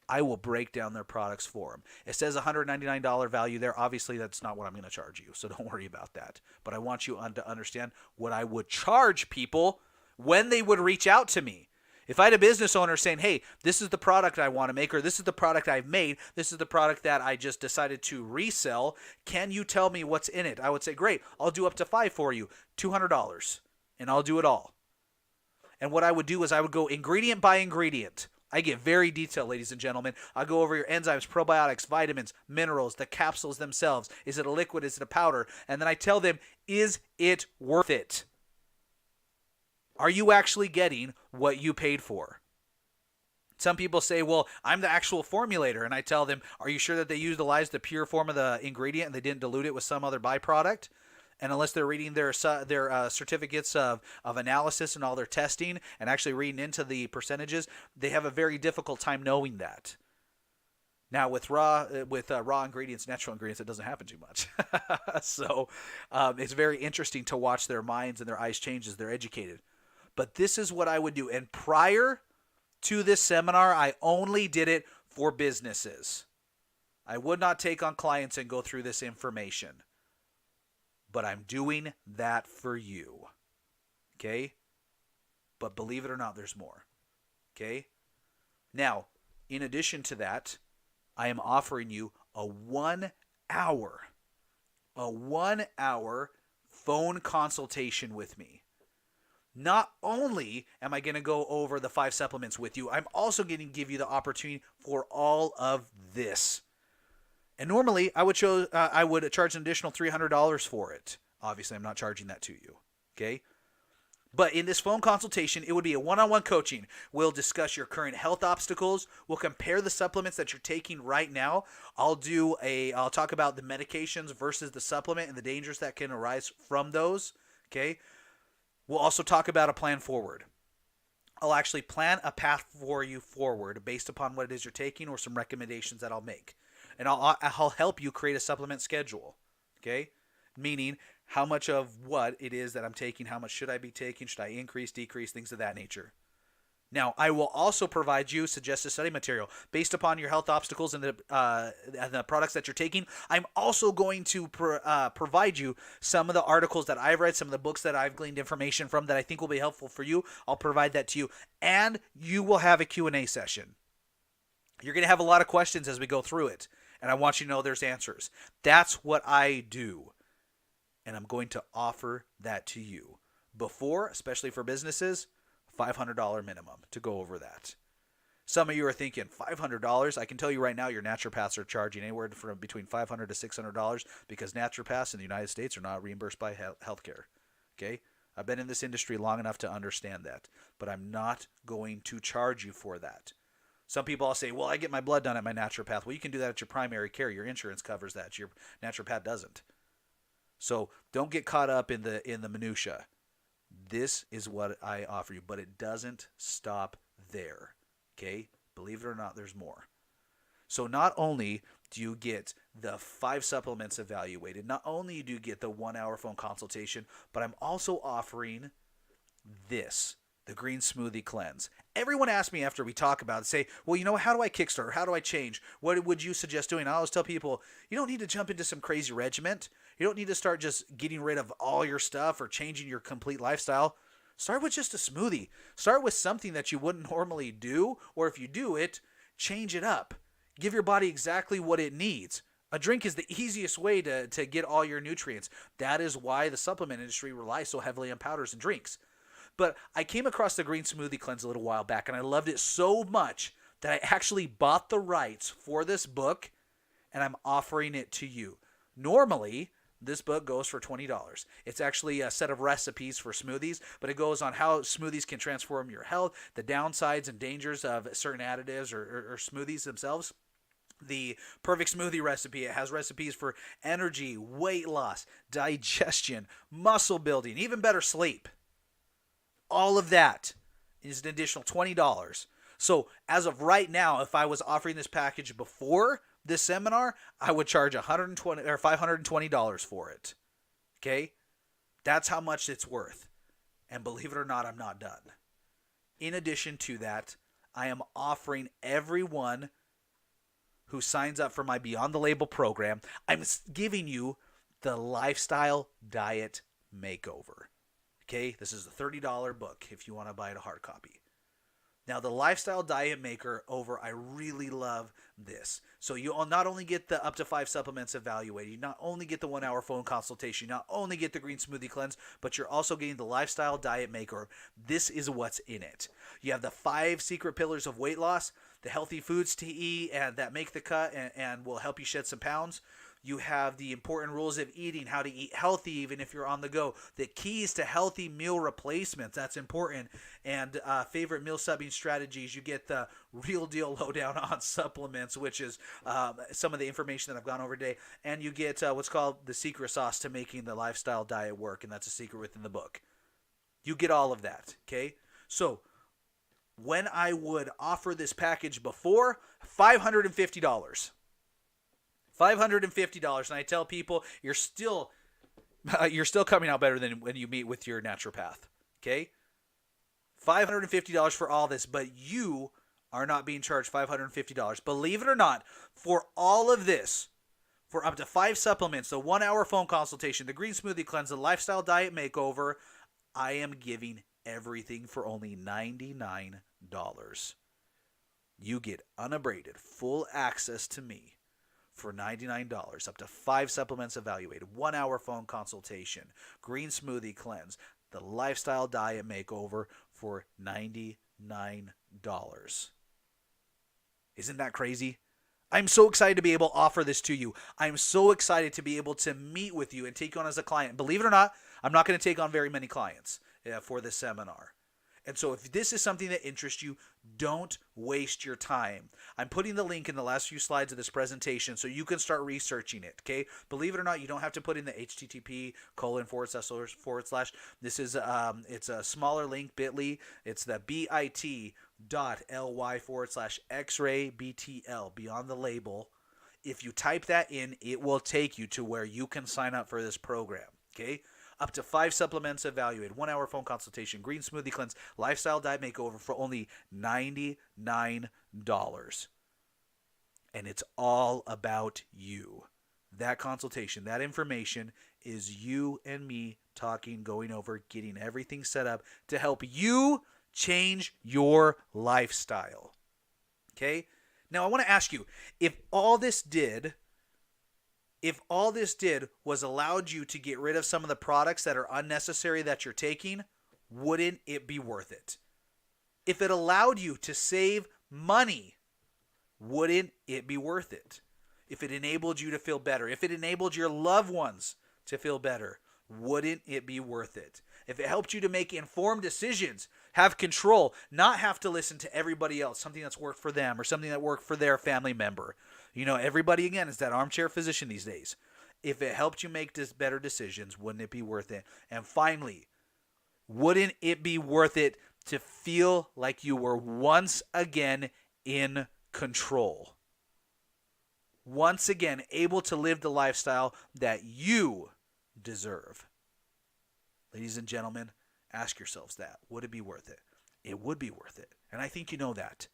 I will break down their products for them. It says $199 value there. Obviously, that's not what I'm going to charge you, so don't worry about that. But I want you to understand what I would charge people when they would reach out to me. If I had a business owner saying, hey, this is the product I want to make, or this is the product I've made, this is the product that I just decided to resell, can you tell me what's in it? I would say, great, I'll do up to 5 for you, $200, and I'll do it all. And what I would do is I would go ingredient by ingredient. I get very detailed, ladies and gentlemen. I go over your enzymes, probiotics, vitamins, minerals, the capsules themselves. Is it a liquid? Is it a powder? And then I tell them, is it worth it? Are you actually getting what you paid for? Some people say, well, I'm the actual formulator. And I tell them, are you sure that they utilized the pure form of the ingredient and they didn't dilute it with some other byproduct? And unless they're reading their certificates of analysis and all their testing and actually reading into the percentages, they have a very difficult time knowing that. Now, with raw ingredients, natural ingredients, it doesn't happen too much. So it's very interesting to watch their minds and their eyes change as they're educated. But this is what I would do. And prior to this seminar, I only did it for businesses. I would not take on clients and go through this information. But I'm doing that for you. Okay? But believe it or not, there's more. Okay? Now, in addition to that, I am offering you a 1 hour phone consultation with me. Not only am I going to go over the 5 supplements with you, I'm also going to give you the opportunity for all of this. And normally, I would charge an additional $300 for it. Obviously, I'm not charging that to you, okay? But in this phone consultation, it would be a one-on-one coaching. We'll discuss your current health obstacles. We'll compare the supplements that you're taking right now. I'll talk about the medications versus the supplement and the dangers that can arise from those, okay? We'll also talk about a plan forward. I'll actually plan a path for you forward based upon what it is you're taking or some recommendations that I'll make. And I'll help you create a supplement schedule, okay? Meaning how much of what it is that I'm taking, how much should I be taking, should I increase, decrease, things of that nature. Now, I will also provide you suggested study material based upon your health obstacles and the products that you're taking. I'm also going to provide you some of the articles that I've read, some of the books that I've gleaned information from that I think will be helpful for you. I'll provide that to you, and you will have a Q&A session. You're going to have a lot of questions as we go through it, and I want you to know there's answers. That's what I do, and I'm going to offer that to you. Before, especially for businesses, $500 minimum to go over that. Some of you are thinking $500. I can tell you right now, your naturopaths are charging anywhere from between $500 to $600 because naturopaths in the United States are not reimbursed by healthcare. Okay, I've been in this industry long enough to understand that, but I'm not going to charge you for that. Some people all say, "Well, I get my blood done at my naturopath." Well, you can do that at your primary care. Your insurance covers that. Your naturopath doesn't. So don't get caught up in the minutia. This is what I offer you, but it doesn't stop there, okay? Believe it or not, there's more. So not only do you get the 5 supplements evaluated, not only do you get the 1-hour phone consultation, but I'm also offering this, the Green Smoothie Cleanse. Everyone asks me after we talk about it, say, well, how do I kickstart? How do I change? What would you suggest doing? I always tell people, you don't need to jump into some crazy regiment. You don't need to start just getting rid of all your stuff or changing your complete lifestyle. Start with just a smoothie. Start with something that you wouldn't normally do, or if you do it, change it up. Give your body exactly what it needs. A drink is the easiest way to get all your nutrients. That is why the supplement industry relies so heavily on powders and drinks. But I came across the Green Smoothie Cleanse a little while back, and I loved it so much that I actually bought the rights for this book, and I'm offering it to you. Normally, this book goes for $20. It's actually a set of recipes for smoothies, but it goes on how smoothies can transform your health, the downsides and dangers of certain additives or smoothies themselves. The perfect smoothie recipe, it has recipes for energy, weight loss, digestion, muscle building, even better sleep. All of that is an additional $20. So as of right now, if I was offering this package before this seminar, I would charge $120 or $520 for it. Okay? That's how much it's worth. And believe it or not, I'm not done. In addition to that, I am offering everyone who signs up for my Beyond the Label program, I'm giving you the Lifestyle Diet Makeover. Okay? This is a $30 book if you want to buy it a hard copy. Now, the Lifestyle Diet Makeover, I really love this. So you'll not only get the up to 5 supplements evaluated, you not only get the 1-hour phone consultation, you not only get the Green Smoothie Cleanse, but you're also getting the Lifestyle Diet Makeover. This is what's in it. You have the 5 secret pillars of weight loss, the healthy foods to eat and that make the cut and will help you shed some pounds. You have the important rules of eating, how to eat healthy even if you're on the go. The keys to healthy meal replacements, that's important. And favorite meal subbing strategies. You get the real deal lowdown on supplements, which is some of the information that I've gone over today. And you get what's called the secret sauce to making the lifestyle diet work, and that's a secret within the book. You get all of that, okay? So when I would offer this package before, $550. $550, and I tell people you're still coming out better than when you meet with your naturopath. Okay, $550 for all this, but you are not being charged $550. Believe it or not, for all of this, for up to 5 supplements, the 1-hour phone consultation, the Green Smoothie Cleanse, the Lifestyle Diet Makeover, I am giving everything for only $99. You get unabraded, full access to me for $99, up to 5 supplements evaluated, 1-hour phone consultation, Green Smoothie Cleanse, the Lifestyle Diet Makeover for $99. Isn't that crazy? I'm so excited to be able to offer this to you. I'm so excited to be able to meet with you and take you on as a client. Believe it or not, I'm not going to take on very many clients for this seminar. And so if this is something that interests you, don't waste your time. I'm putting the link in the last few slides of this presentation so you can start researching it, okay? Believe it or not, you don't have to put in the http:// This is, it's a smaller link, bit.ly. It's the bit.ly/XRayBTL, Beyond the Label. If you type that in, it will take you to where you can sign up for this program, okay? Up to 5 supplements evaluated, 1-hour phone consultation, green smoothie cleanse, lifestyle diet makeover for only $99. And it's all about you. That consultation, that information is you and me talking, going over, getting everything set up to help you change your lifestyle. Okay? Now I want to ask you, if all this did was allowed you to get rid of some of the products that are unnecessary that you're taking, wouldn't it be worth it? If it allowed you to save money, wouldn't it be worth it? If it enabled you to feel better, if it enabled your loved ones to feel better, wouldn't it be worth it? If it helped you to make informed decisions, have control, not have to listen to everybody else, something that's worked for them or something that worked for their family member. You know, everybody, again, is that armchair physician these days. If it helped you make better decisions, wouldn't it be worth it? And finally, wouldn't it be worth it to feel like you were once again in control? Once again, able to live the lifestyle that you deserve. Ladies and gentlemen, ask yourselves that. Would it be worth it? It would be worth it. And I think you know that.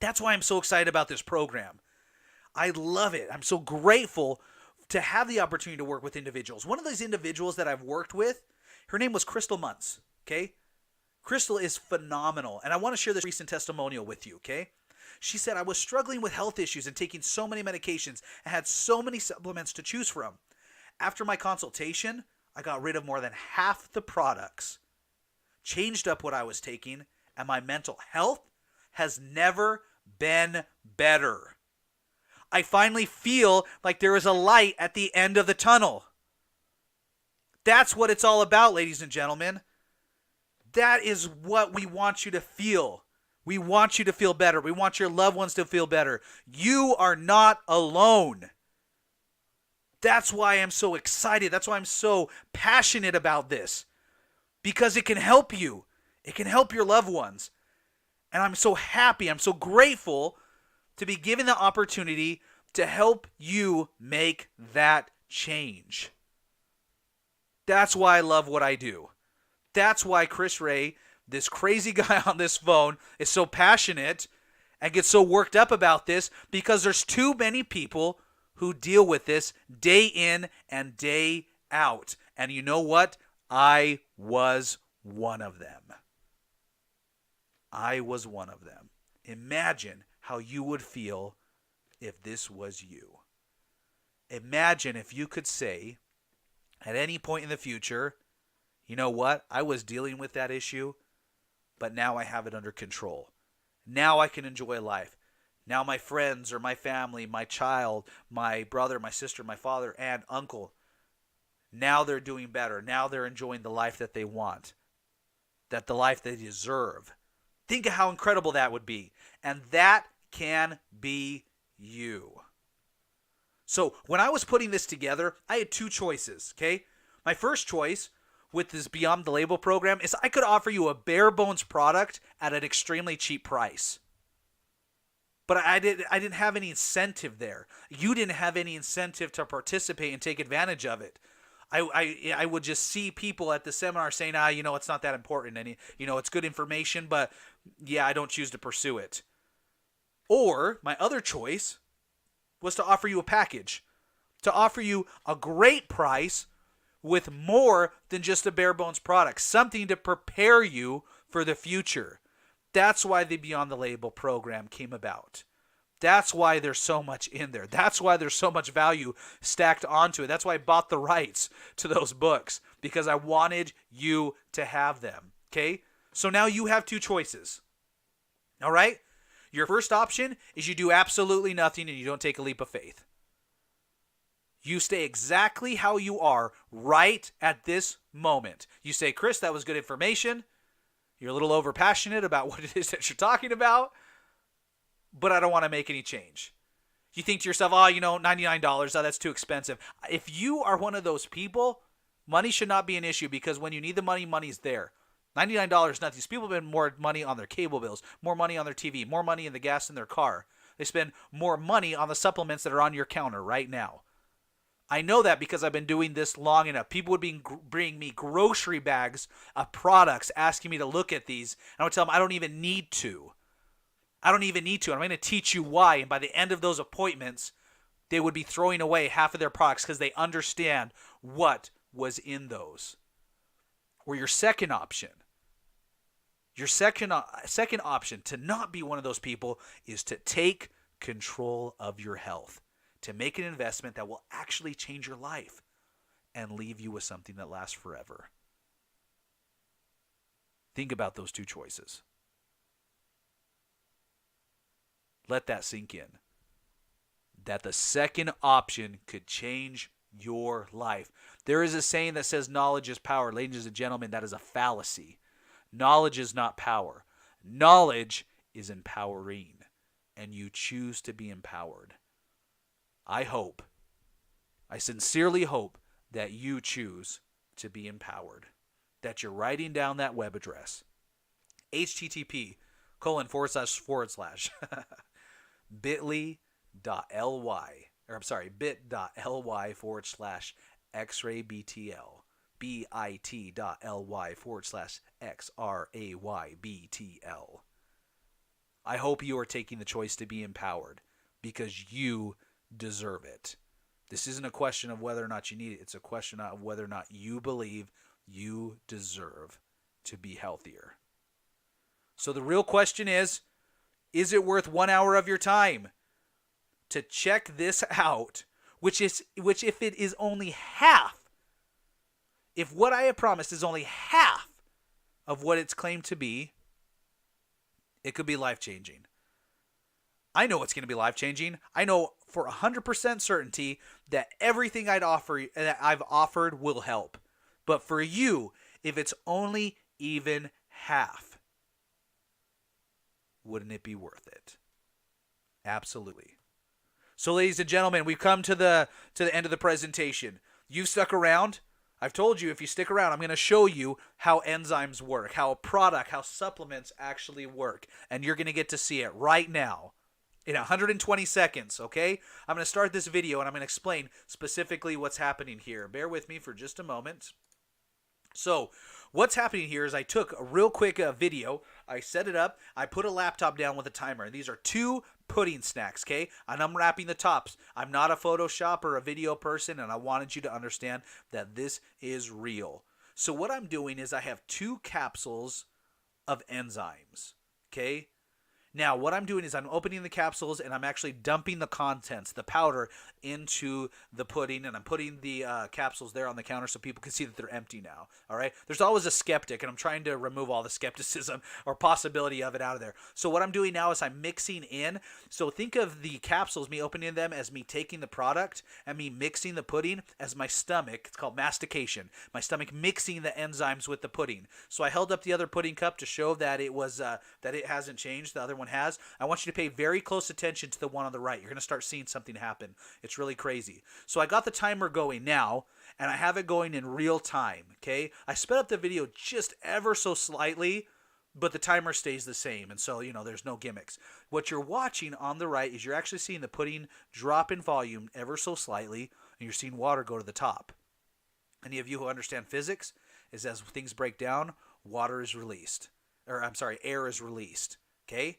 That's why I'm so excited about this program. I love it. I'm so grateful to have the opportunity to work with individuals. One of those individuals that I've worked with, her name was Crystal Muntz, okay? Crystal is phenomenal. And I want to share this recent testimonial with you, okay? She said, I was struggling with health issues and taking so many medications and had so many supplements to choose from. After my consultation, I got rid of more than half the products, changed up what I was taking, and my mental health has never been better. I finally feel like there is a light at the end of the tunnel. That's what it's all about, ladies and gentlemen. That is what we want you to feel. We want you to feel better. We want your loved ones to feel better. You are not alone. That's why I'm so excited. That's why I'm so passionate about this. Because it can help you. It can help your loved ones. And I'm so happy. I'm so grateful to be given the opportunity to help you make that change. That's why I love what I do. That's why Chris Ray, this crazy guy on this phone, is so passionate and gets so worked up about this, because there's too many people who deal with this day in and day out. And you know what? I was one of them. I was one of them. Imagine how you would feel if this was you. Imagine if you could say at any point in the future, you know what? I was dealing with that issue, but now I have it under control. Now I can enjoy life. Now my friends or my family, my child, my brother, my sister, my father, aunt, uncle, now they're doing better. Now they're enjoying the life that they want, that the life they deserve. Think of how incredible that would be. And that can be you. So when I was putting this together, I had two choices, okay? My first choice with this Beyond the Label program is I could offer you a bare bones product at an extremely cheap price. But I didn't have any incentive there. You didn't have any incentive to participate and take advantage of it. I would just see people at the seminar saying, it's not that important. And, it's good information, but yeah, I don't choose to pursue it. Or my other choice was to offer you a package, to offer you a great price with more than just a bare bones product, something to prepare you for the future. That's why the Beyond the Label program came about. That's why there's so much in there. That's why there's so much value stacked onto it. That's why I bought the rights to those books, because I wanted you to have them. Okay? So now you have two choices. All right? Your first option is you do absolutely nothing and you don't take a leap of faith. You stay exactly how you are right at this moment. You say, Chris, that was good information. You're a little overpassionate about what it is that you're talking about, but I don't want to make any change. You think to yourself, $99, that's too expensive. If you are one of those people, money should not be an issue, because when you need the money, money's there. $99 nothing. These people spend more money on their cable bills, more money on their TV, more money in the gas in their car. They spend more money on the supplements that are on your counter right now. I know that because I've been doing this long enough. People would be bringing me grocery bags of products, asking me to look at these. And I would tell them I don't even need to. I don't even need to. I'm going to teach you why. And by the end of those appointments, they would be throwing away half of their products because they understand what was in those. Or your second option. Your second option to not be one of those people is to take control of your health. To make an investment that will actually change your life and leave you with something that lasts forever. Think about those two choices. Let that sink in. That the second option could change your life. There is a saying that says knowledge is power. Ladies and gentlemen, that is a fallacy. Knowledge is not power. Knowledge is empowering, and you choose to be empowered. I sincerely hope that you choose to be empowered, that you're writing down that web address, http:// bit.ly/x-ray-btl, bit.ly/x-ray-btl. I hope you are taking the choice to be empowered because you deserve it. This isn't a question of whether or not you need it. It's a question of whether or not you believe you deserve to be healthier. So the real question is it worth 1 hour of your time to check this out, which if it is only half, if what I have promised is only half of what it's claimed to be, it could be life-changing. I know it's going to be life-changing. I know for 100% certainty that everything that I've offered will help. But for you, if it's only even half, wouldn't it be worth it? Absolutely. So, ladies and gentlemen, we've come to the end of the presentation. You've stuck around. I've told you if you stick around, I'm going to show you how enzymes work, how supplements actually work. And you're going to get to see it right now in 120 seconds, okay? I'm going to start this video and I'm going to explain specifically what's happening here. Bear with me for just a moment. So, what's happening here is I took a real quick video, I set it up, I put a laptop down with a timer. These are 2 pudding snacks, okay? And I'm wrapping the tops. I'm not a Photoshop or a video person, and I wanted you to understand that this is real. So what I'm doing is I have 2 capsules of enzymes, okay? Now, what I'm doing is I'm opening the capsules and I'm actually dumping the contents, the powder, into the pudding, and I'm putting the capsules there on the counter so people can see that they're empty now, all right? There's always a skeptic, and I'm trying to remove all the skepticism or possibility of it out of there. So what I'm doing now is I'm mixing in. So think of the capsules, me opening them as me taking the product and me mixing the pudding as my stomach. It's called mastication. My stomach mixing the enzymes with the pudding. So I held up the other pudding cup to show that it was that it hasn't changed. The other one has. I want you to pay very close attention to the one on the right. You're going to start seeing something happen. It's really crazy. So I got the timer going now, and I have it going in real time, okay? I sped up the video just ever so slightly, but the timer stays the same, and so, there's no gimmicks. What you're watching on the right is you're actually seeing the pudding drop in volume ever so slightly, and you're seeing water go to the top. Any of you who understand physics is as things break down, air is released, okay?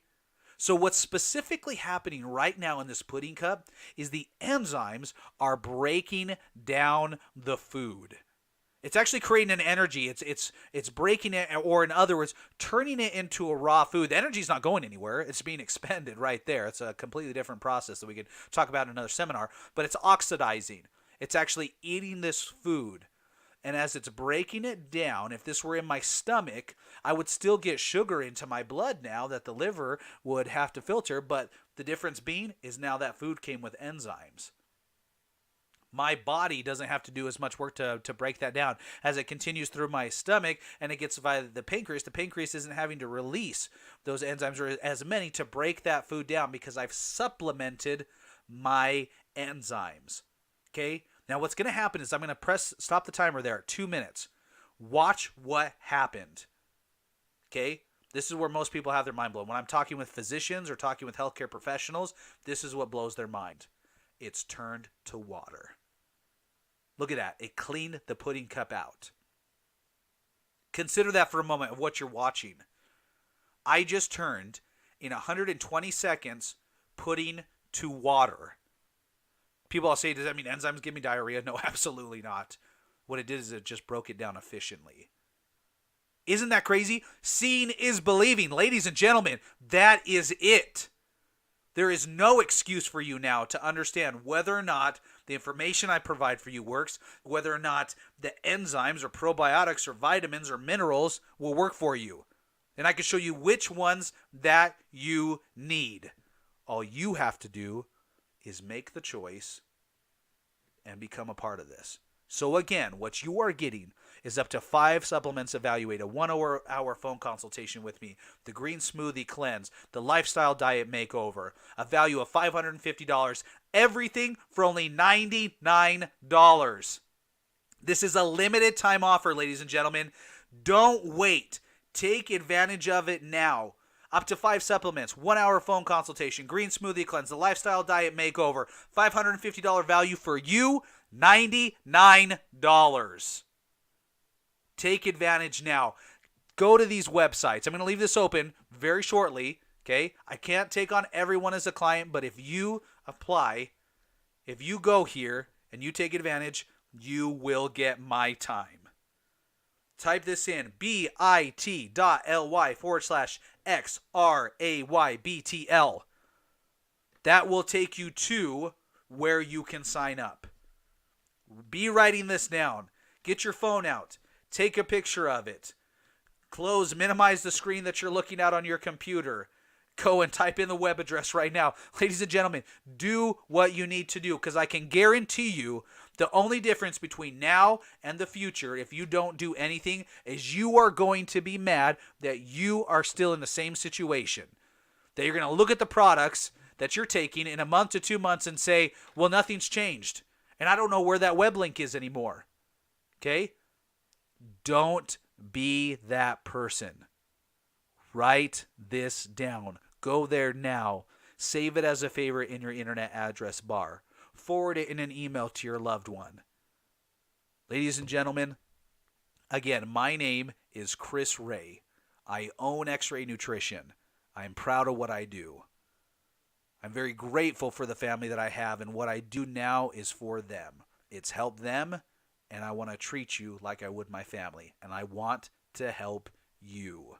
So what's specifically happening right now in this pudding cup is the enzymes are breaking down the food. It's actually creating an energy. It's breaking it, or in other words, turning it into a raw food. The energy's not going anywhere. It's being expended right there. It's a completely different process that we could talk about in another seminar, but it's oxidizing. It's actually eating this food. And as it's breaking it down, if this were in my stomach, I would still get sugar into my blood now that the liver would have to filter. But the difference being is now that food came with enzymes. My body doesn't have to do as much work to break that down. As it continues through my stomach and it gets via the pancreas isn't having to release those enzymes or as many to break that food down because I've supplemented my enzymes. Okay? Now what's going to happen is I'm going to stop the timer there at 2 minutes. Watch what happened. Okay? This is where most people have their mind blown. When I'm talking with physicians or talking with healthcare professionals, this is what blows their mind. It's turned to water. Look at that. It cleaned the pudding cup out. Consider that for a moment of what you're watching. I just turned, in 120 seconds, pudding to water. People will say, does that mean enzymes give me diarrhea? No, absolutely not. What it did is it just broke it down efficiently. Isn't that crazy? Seeing is believing. Ladies and gentlemen, that is it. There is no excuse for you now to understand whether or not the information I provide for you works, whether or not the enzymes or probiotics or vitamins or minerals will work for you. And I can show you which ones that you need. All you have to do is make the choice and become a part of this. So again, what you are getting is up to 5 supplements evaluated, a 1-hour phone consultation with me, the Green Smoothie Cleanse, the Lifestyle Diet Makeover, a value of $550, everything for only $99. This is a limited time offer, ladies and gentlemen. Don't wait. Take advantage of it now. Up to 5 supplements, 1-hour phone consultation, Green Smoothie Cleanse, the Lifestyle Diet Makeover, $550 value for you, $99. Take advantage now. Go to these websites. I'm going to leave this open very shortly, okay? I can't take on everyone as a client, but if you apply, if you go here and you take advantage, you will get my time. Type this in, bit.ly/XRAYBTL. That will take you to where you can sign up. Be writing this down. Get your phone out. Take a picture of it. Minimize the screen that you're looking at on your computer. Go and type in the web address right now. Ladies and gentlemen, do what you need to do, because I can guarantee you the only difference between now and the future, if you don't do anything, is you are going to be mad that you are still in the same situation. That you're going to look at the products that you're taking in a month to 2 months and say, well, nothing's changed. And I don't know where that web link is anymore. Okay? Don't be that person. Write this down. Go there now. Save it as a favorite in your internet address bar. Forward it in an email to your loved one. Ladies and gentlemen, again, my name is Chris Ray. I own X-Ray Nutrition. I'm proud of what I do. I'm very grateful for the family that I have, and what I do now is for them. It's help them, and I want to treat you like I would my family, and I want to help you.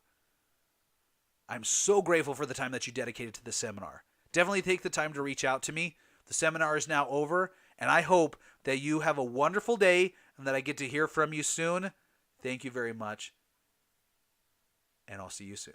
I'm so grateful for the time that you dedicated to the seminar. Definitely take the time to reach out to me. The seminar is now over, and I hope that you have a wonderful day and that I get to hear from you soon. Thank you very much, and I'll see you soon.